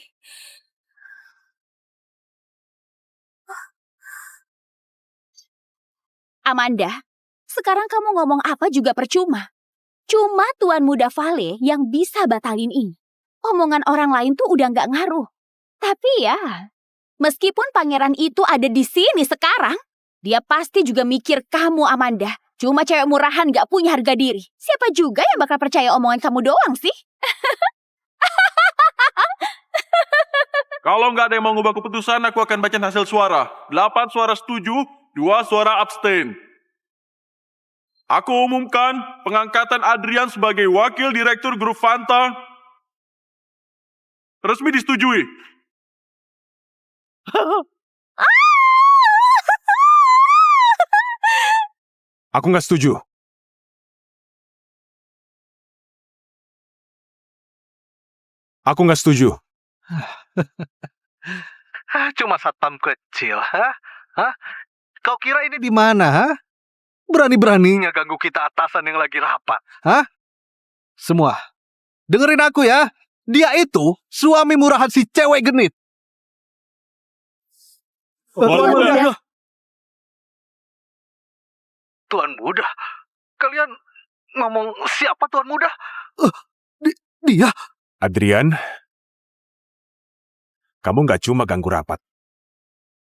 Amanda, sekarang kamu ngomong apa juga percuma. Cuma Tuan Muda Vale yang bisa batalin ini. Omongan orang lain tuh udah gak ngaruh. Tapi ya, meskipun pangeran itu ada di sini sekarang, dia pasti juga mikir kamu, Amanda. Cuma cewek murahan gak punya harga diri. Siapa juga yang bakal percaya omongan kamu doang sih? Kalau nggak ada yang mau ngubah keputusan, aku akan bacain hasil suara. 8 suara setuju, 2 suara abstain. Aku umumkan pengangkatan Adrian sebagai wakil direktur grup Fanta resmi disetujui. Aku nggak setuju. Aku nggak setuju. Cuma satpam kecil, Kau kira ini di mana, Berani-beraninya ganggu kita atasan yang lagi rapat, Semua, dengerin aku ya. Dia itu suami murahan si cewek genit. Tuan Muda? Kalian ngomong siapa Tuan Muda? Dia? Adrian, kamu nggak cuma ganggu rapat,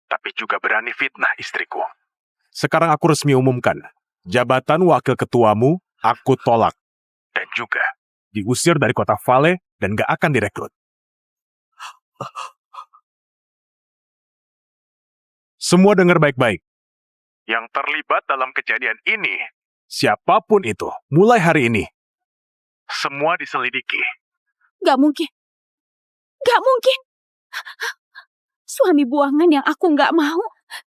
tapi juga berani fitnah istriku. Sekarang aku resmi umumkan, jabatan wakil ketuamu aku tolak. Dan juga diusir dari kota Vale dan gak akan direkrut. Semua dengar baik-baik. Yang terlibat dalam kejadian ini, siapapun itu, mulai hari ini, semua diselidiki. Gak mungkin. Gak mungkin. Suami buangan yang aku gak mau.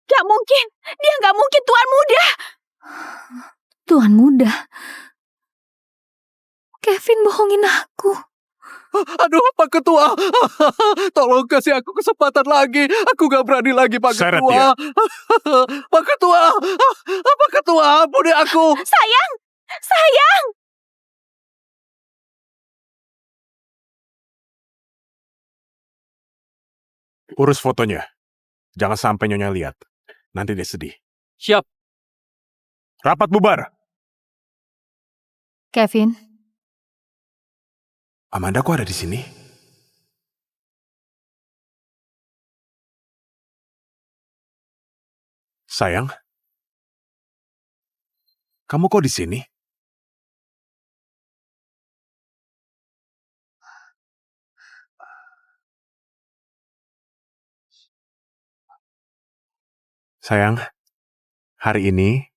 Gak mungkin. Dia gak mungkin Tuan Muda. Tuan Muda? Kevin bohongin aku. Aduh, Pak Ketua. Tolong kasih aku kesempatan lagi. Aku gak berani lagi, Pak Seret Ketua. Pak Ketua. Pak Ketua, ampuni aku. Sayang. Sayang. Urus fotonya. Jangan sampai Nyonya lihat. Nanti dia sedih. Siap. Rapat bubar. Kevin, Amanda kok ada di sini? Sayang, kamu kok di sini? Sayang, hari ini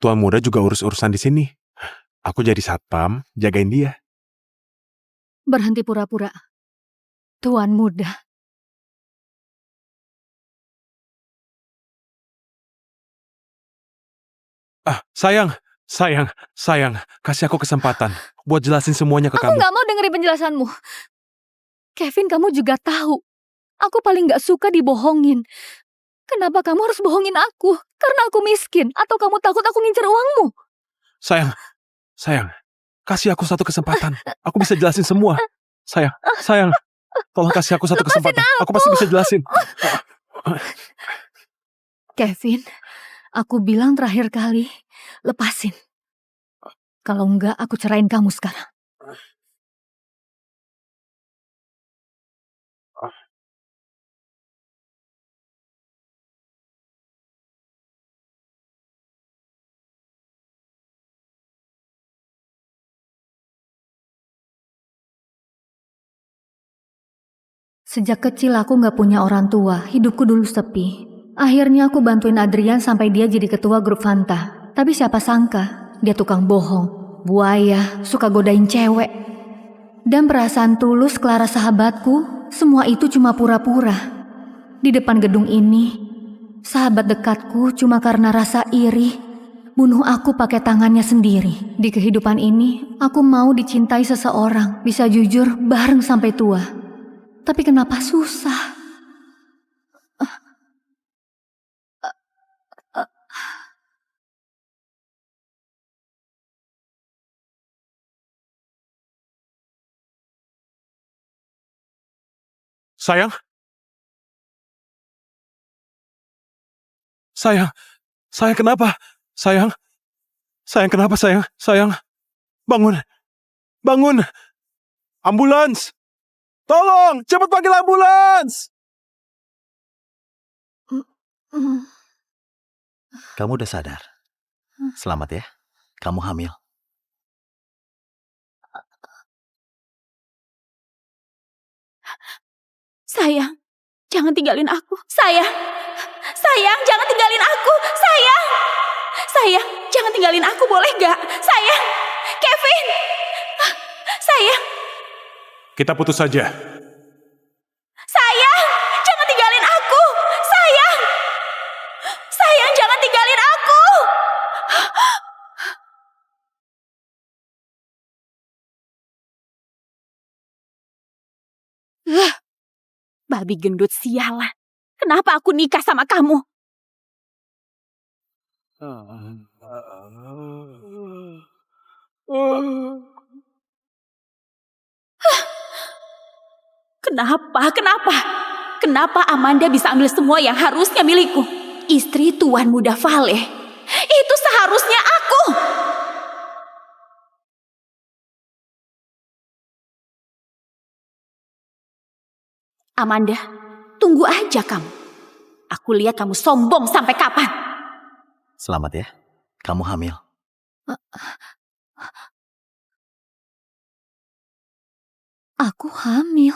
Tuan muda juga urus-urusan di sini. Aku jadi satpam, jagain dia. Berhenti pura-pura. Tuan muda. Sayang. Kasih aku kesempatan buat jelasin semuanya ke Aku kamu. gak mau dengerin penjelasanmu. Kevin, kamu juga tahu. Aku paling gak suka dibohongin. Kenapa kamu harus bohongin aku? Karena aku miskin? Atau kamu takut aku ngincer uangmu? Sayang. Kasih aku satu kesempatan. Aku bisa jelasin semua. Sayang. Tolong kasih aku satu kesempatan. Aku pasti bisa jelasin. Kevin, aku bilang terakhir kali, lepasin. Kalau enggak, aku cerain kamu sekarang. Sejak kecil aku gak punya orang tua, hidupku dulu sepi. Akhirnya aku bantuin Adrian sampai dia jadi ketua grup Fanta. Tapi siapa sangka, dia tukang bohong, buaya, suka godain cewek. Dan perasaan tulus Clara sahabatku, semua itu cuma pura-pura. Di depan gedung ini, sahabat dekatku cuma karena rasa iri, bunuh aku pakai tangannya sendiri. Di kehidupan ini, aku mau dicintai seseorang, bisa jujur bareng sampai tua. Tapi kenapa susah? Sayang kenapa? Sayang kenapa sayang? Sayang, bangun. Ambulans! Tolong, cepat panggil ambulans! Kamu udah sadar? Selamat ya, kamu hamil. Sayang, jangan tinggalin aku. Sayang, jangan tinggalin aku. Sayang, jangan tinggalin aku, boleh gak? Sayang, Kevin. Sayang. Kita putus saja. Sayang, jangan tinggalin aku. Sayang, jangan tinggalin aku. Babi gendut sialan. Kenapa aku nikah sama kamu? Kenapa Amanda bisa ambil semua yang harusnya milikku? Istri Tuan Muda Vale. Itu seharusnya aku. Amanda, tunggu aja kamu. Aku lihat kamu sombong sampai kapan. Selamat ya, kamu hamil. Aku hamil.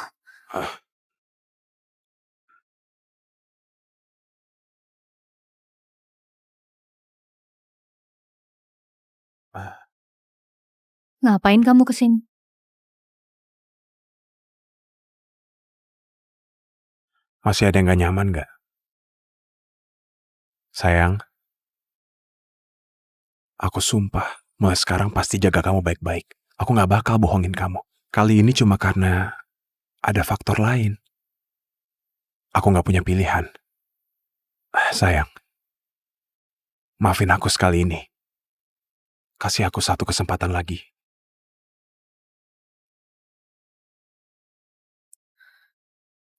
Ngapain kamu kesini? Masih ada yang gak nyaman gak? Sayang, aku sumpah, mulai sekarang pasti jaga kamu baik-baik. Aku gak bakal bohongin kamu. Kali ini cuma karena ada faktor lain. Aku gak punya pilihan. Sayang, maafin aku sekali ini. Kasih aku satu kesempatan lagi.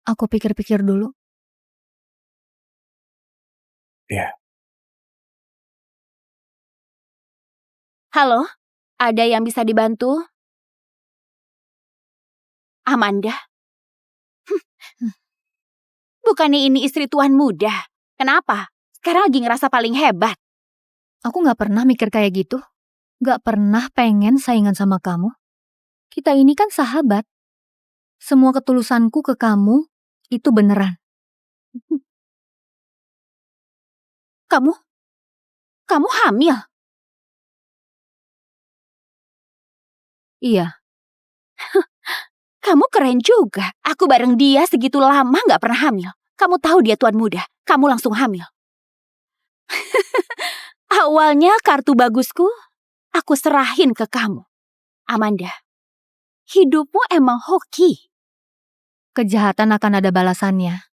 Aku pikir-pikir dulu. Ya. Halo, ada yang bisa dibantu? Amanda? Bukannya ini istri Tuan Muda? Kenapa? Sekarang lagi ngerasa paling hebat. Aku gak pernah mikir kayak gitu. Gak pernah pengen saingan sama kamu. Kita ini kan sahabat. Semua ketulusanku ke kamu itu beneran. Kamu hamil? Iya, Kamu keren juga. Aku bareng dia segitu lama gak pernah hamil. Kamu tahu dia tuan muda. Kamu langsung hamil. Awalnya kartu bagusku, aku serahin ke kamu. Amanda, hidupmu emang hoki. kejahatan akan ada balasannya.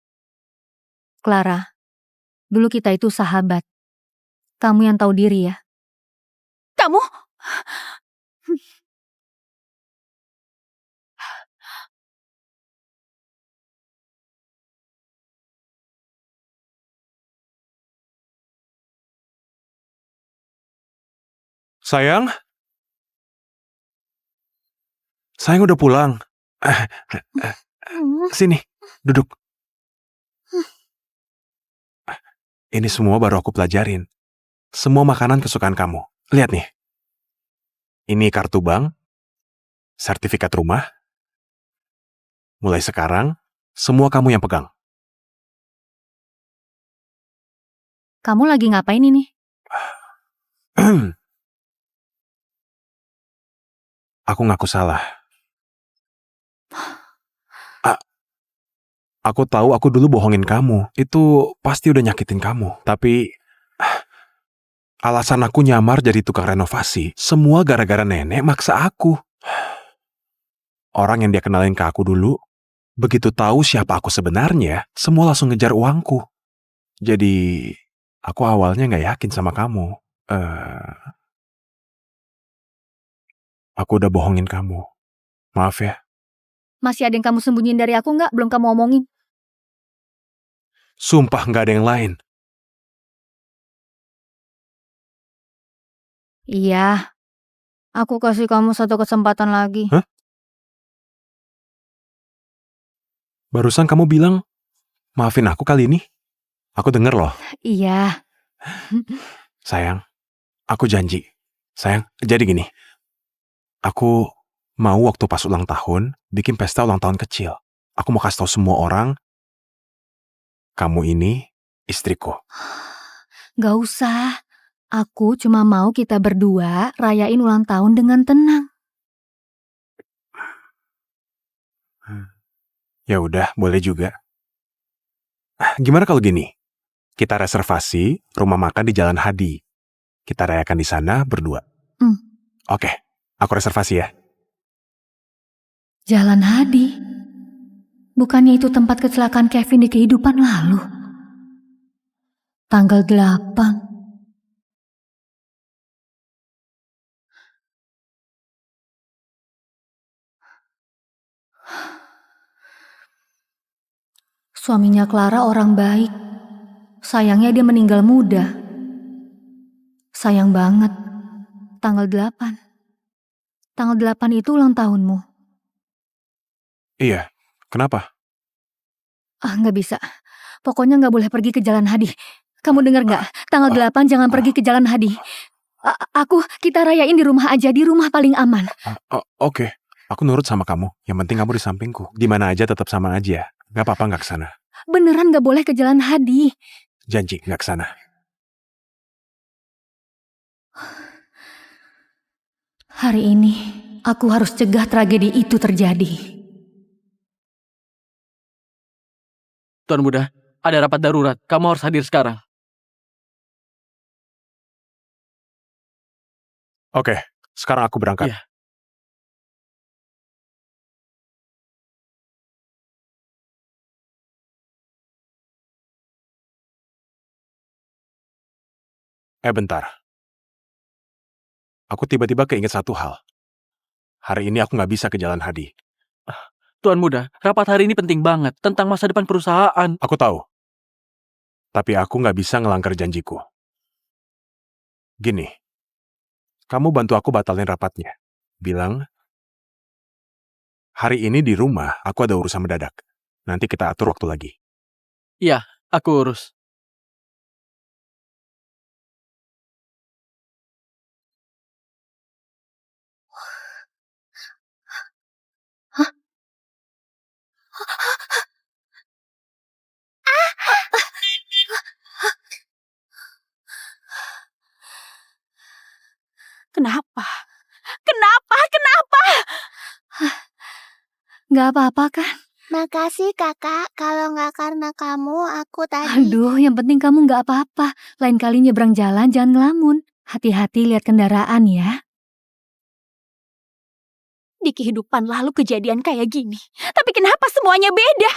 Clara, dulu kita itu sahabat. Kamu yang tahu diri ya. Kamu... Sayang? Sayang udah pulang. Sini, duduk. Ini semua baru aku pelajarin. Semua makanan kesukaan kamu. Lihat nih. Ini kartu bank, sertifikat rumah. Mulai sekarang, semua kamu yang pegang. Kamu lagi ngapain ini? Aku ngaku salah. Aku tahu aku dulu bohongin kamu. Itu pasti udah nyakitin kamu. Tapi alasan aku nyamar jadi tukang renovasi, semua gara-gara nenek maksa aku. Orang yang dia kenalin ke aku dulu, begitu tahu siapa aku sebenarnya, semua langsung ngejar uangku. Jadi, aku awalnya nggak yakin sama kamu. Aku udah bohongin kamu. Maaf ya. Masih ada yang kamu sembunyiin dari aku nggak? Belum kamu omongin. Sumpah nggak ada yang lain. Iya, aku kasih kamu satu kesempatan lagi. Hah? Barusan kamu bilang, maafin aku kali ini. Aku denger loh. Iya. Sayang, aku janji. Sayang, jadi gini. Aku mau waktu pas ulang tahun, bikin pesta ulang tahun kecil. Aku mau kasih tahu semua orang, kamu ini istriku. Gak usah. Aku cuma mau kita berdua rayain ulang tahun dengan tenang. Ya udah, boleh juga. Gimana kalau gini? Kita reservasi rumah makan di Jalan Hadi. Kita rayakan di sana berdua. Oke, aku reservasi ya. Jalan Hadi? Bukannya itu tempat kecelakaan Kevin di kehidupan lalu? Tanggal 8. Suaminya Clara orang baik. Sayangnya dia meninggal muda. Sayang banget. Tanggal 8. Tanggal 8 itu ulang tahunmu. Iya, kenapa? Nggak bisa. Pokoknya nggak boleh pergi ke Jalan Hadi. Kamu dengar nggak? Tanggal 8 jangan pergi ke Jalan Hadi. Kita rayain di rumah aja, di rumah paling aman. Oke, aku nurut sama kamu. Yang penting kamu di sampingku. Di mana aja tetap sama aja. Gak apa-apa nggak kesana. Beneran nggak boleh ke Jalan Hadi. Janji nggak kesana. Hari ini aku harus cegah tragedi itu terjadi. Tuan Muda, ada rapat darurat. Kamu harus hadir sekarang. Oke, sekarang aku berangkat. Iya. Bentar. Aku tiba-tiba keinget satu hal. Hari ini aku nggak bisa ke Jalan Hadi. Tuan Muda, rapat hari ini penting banget tentang masa depan perusahaan. Aku tahu. Tapi aku nggak bisa ngelanggar janjiku. Gini, kamu bantu aku batalin rapatnya. Bilang, hari ini di rumah aku ada urusan mendadak. Nanti kita atur waktu lagi. Iya, aku urus. Kenapa? Kenapa? Kenapa? Nggak apa-apa kan? Makasih kakak, kalau nggak karena kamu aku tadi... Aduh, yang penting kamu nggak apa-apa. Lain kali nyebrang jalan jangan ngelamun. Hati-hati lihat kendaraan ya. Di kehidupan lalu kejadian kayak gini. Tapi kenapa semuanya beda?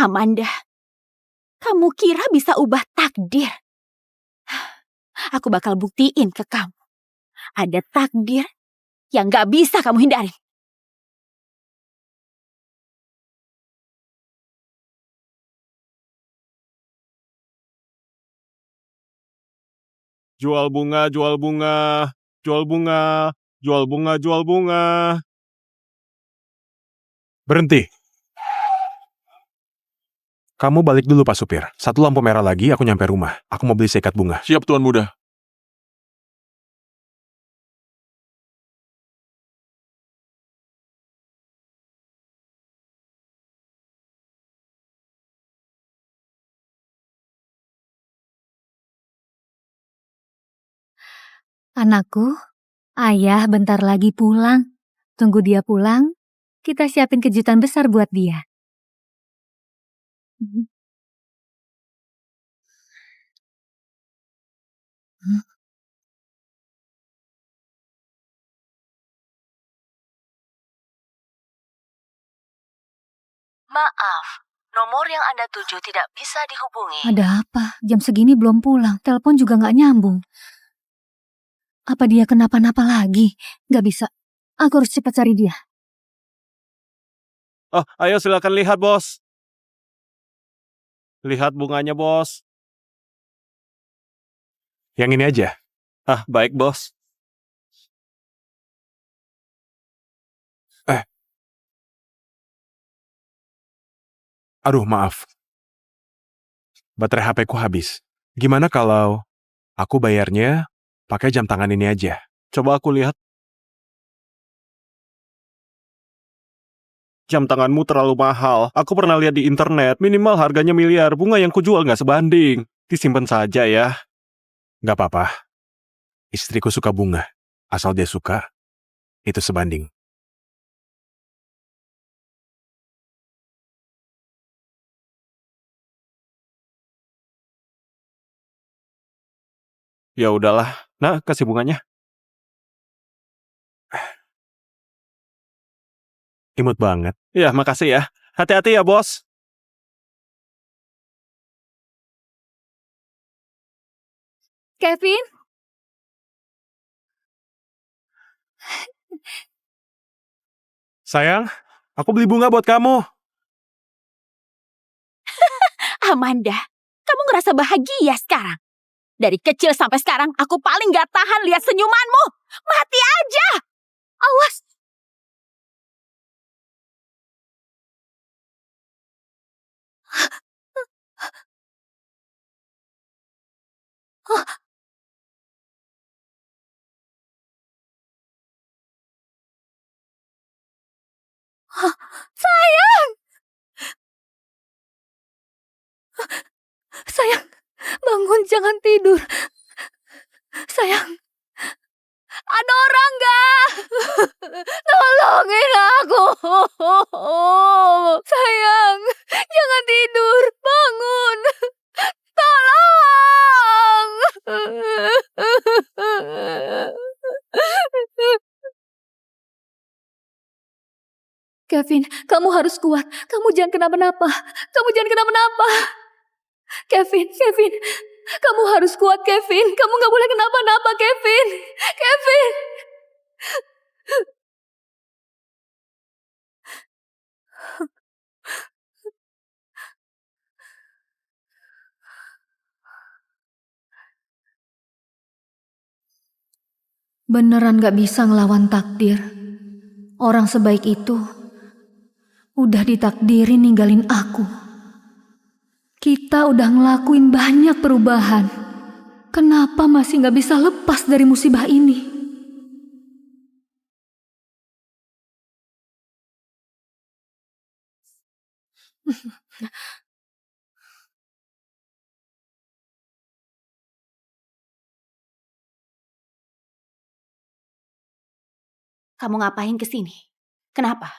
Amanda, kamu kira bisa ubah takdir? Aku bakal buktiin ke kamu. Ada takdir yang gak bisa kamu hindarin. Jual bunga, jual bunga, jual bunga, jual bunga, jual bunga. Berhenti. Kamu balik dulu, Pak Supir. Satu lampu merah lagi, aku nyampe rumah. Aku mau beli seikat bunga. Siap, Tuan Muda. Anakku, ayah bentar lagi pulang. Tunggu dia pulang, kita siapin kejutan besar buat dia. Maaf, nomor yang Anda tuju tidak bisa dihubungi. Ada apa? Jam segini belum pulang, telepon juga nggak nyambung. Apa dia kenapa-napa lagi? Nggak bisa. Aku harus cepat cari dia. Oh, ayo silakan lihat, Bos. Lihat bunganya, Bos. Yang ini aja. Ah, baik, Bos. Aduh, maaf. Baterai HP-ku habis. Gimana kalau aku bayarnya pakai jam tangan ini aja? Coba aku lihat. Jam tanganmu terlalu mahal. Aku pernah lihat di internet, minimal harganya miliar. Bunga yang kujual nggak sebanding. Disimpan saja ya. Nggak apa-apa. Istriku suka bunga. Asal dia suka, itu sebanding. Ya udahlah. Nah, kasih bunganya. Imut banget. Ya, makasih ya. Hati-hati ya, Bos. Kevin? Sayang, aku beli bunga buat kamu. Amanda, kamu ngerasa bahagia sekarang? Dari kecil sampai sekarang, aku paling gak tahan lihat senyumanmu. Mati aja! Awas! Sayang! Sayang, bangun, jangan tidur. Sayang, ada orang nggak? Tolongin aku. Sayang, jangan tidur, bangun. Tolong. Kevin, kamu harus kuat. Kamu jangan kenapa-napa. Kamu jangan kenapa-napa. Kevin, kamu harus kuat, Kevin. Kamu gak boleh kenapa-napa, Kevin. Kevin. Beneran gak bisa ngelawan takdir. Orang sebaik itu udah ditakdirin ninggalin aku. Kita udah ngelakuin banyak perubahan. Kenapa masih gak bisa lepas dari musibah ini? Kamu ngapain kesini? Kenapa?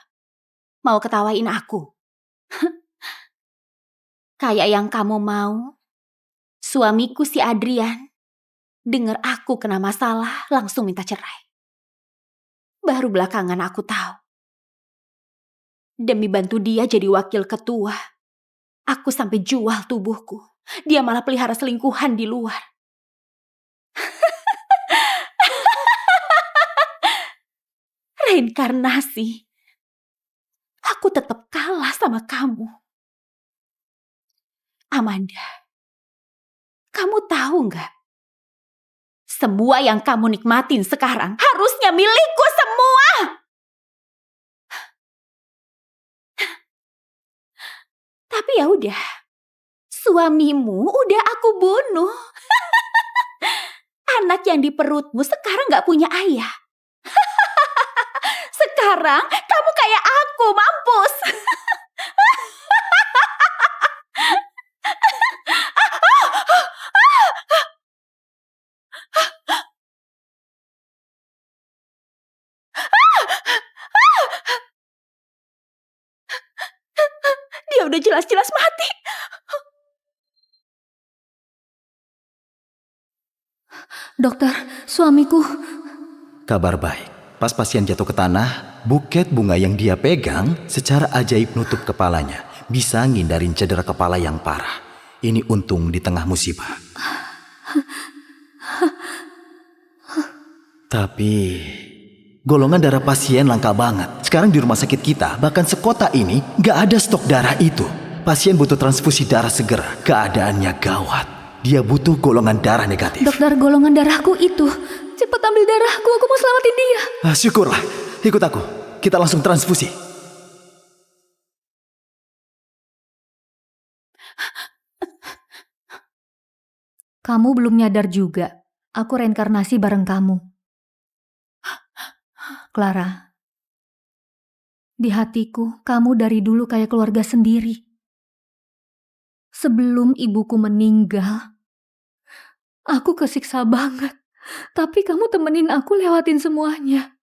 Mau ketawain aku? Kayak yang kamu mau, suamiku si Adrian dengar aku kena masalah langsung minta cerai. Baru belakangan aku tahu. Demi bantu dia jadi wakil ketua, aku sampai jual tubuhku. Dia malah pelihara selingkuhan di luar. Reinkarnasi. Aku tetap kalah sama kamu. Amanda, kamu tahu nggak? Semua yang kamu nikmatin sekarang harusnya milikku semua. Tapi ya udah, suamimu udah aku bunuh. Anak yang di perutmu sekarang nggak punya ayah. Sekarang kamu kayak aku, mampus. Dia udah jelas-jelas mati. Dokter, suamiku. Kabar baik. Pas pasien jatuh ke tanah, buket bunga yang dia pegang secara ajaib nutup kepalanya. Bisa ngindarin cedera kepala yang parah. Ini untung di tengah musibah. Tapi golongan darah pasien langka banget. Sekarang di rumah sakit kita, bahkan sekota ini, gak ada stok darah itu. Pasien butuh transfusi darah segera. Keadaannya gawat. Dia butuh golongan darah negatif. Dokter, golongan darahku itu. Cepat ambil darahku, aku mau selamatin dia. Syukurlah. Ikut aku. Kita langsung transfusi. Kamu belum nyadar juga. Aku reinkarnasi bareng kamu. Clara, di hatiku kamu dari dulu kayak keluarga sendiri. Sebelum ibuku meninggal, aku kesiksa banget. Tapi kamu temenin aku lewatin semuanya.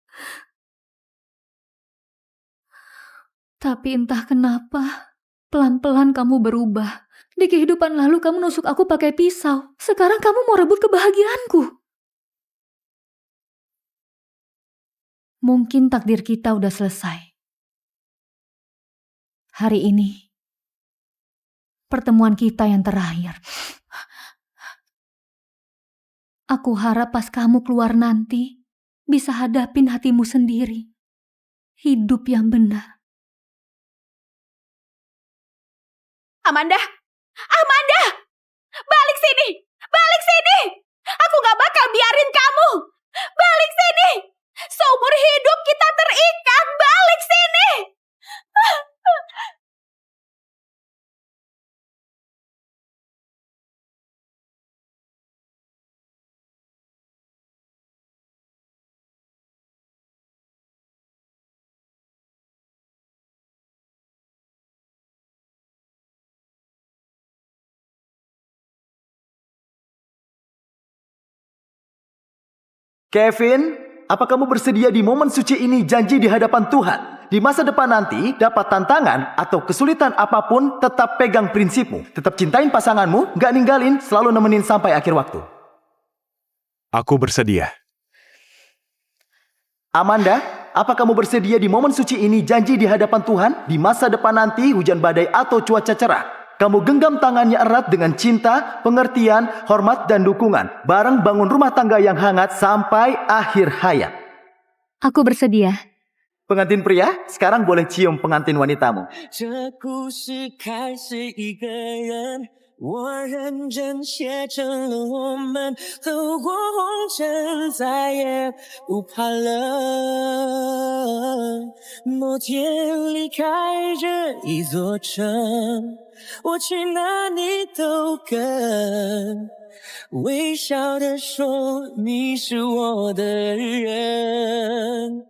Tapi entah kenapa, pelan-pelan kamu berubah. Di kehidupan lalu kamu nusuk aku pakai pisau. Sekarang kamu mau rebut kebahagiaanku. Mungkin takdir kita udah selesai. Hari ini, pertemuan kita yang terakhir. Aku harap pas kamu keluar nanti, bisa hadapin hatimu sendiri. Hidup yang benar. Amanda! Amanda! Balik sini! Balik sini! Aku gak bakal biarin kamu! Balik sini! Seumur hidup kita terikat! Balik sini! Kevin, apa kamu bersedia di momen suci ini janji di hadapan Tuhan? Di masa depan nanti, dapat tantangan atau kesulitan apapun, tetap pegang prinsipmu. Tetap cintain pasanganmu, gak ninggalin, selalu nemenin sampai akhir waktu. Aku bersedia. Amanda, apa kamu bersedia di momen suci ini janji di hadapan Tuhan? Di masa depan nanti, hujan badai atau cuaca cerah, kamu genggam tangannya erat dengan cinta, pengertian, hormat, dan dukungan. Bareng bangun rumah tangga yang hangat sampai akhir hayat. Aku bersedia. Pengantin pria, sekarang boleh cium pengantin wanitamu. 这故事开始一个人，我认真写成了我们走过红尘，再也不怕冷。某天离开这一座城，我去哪里都跟，微笑地说你是我的人。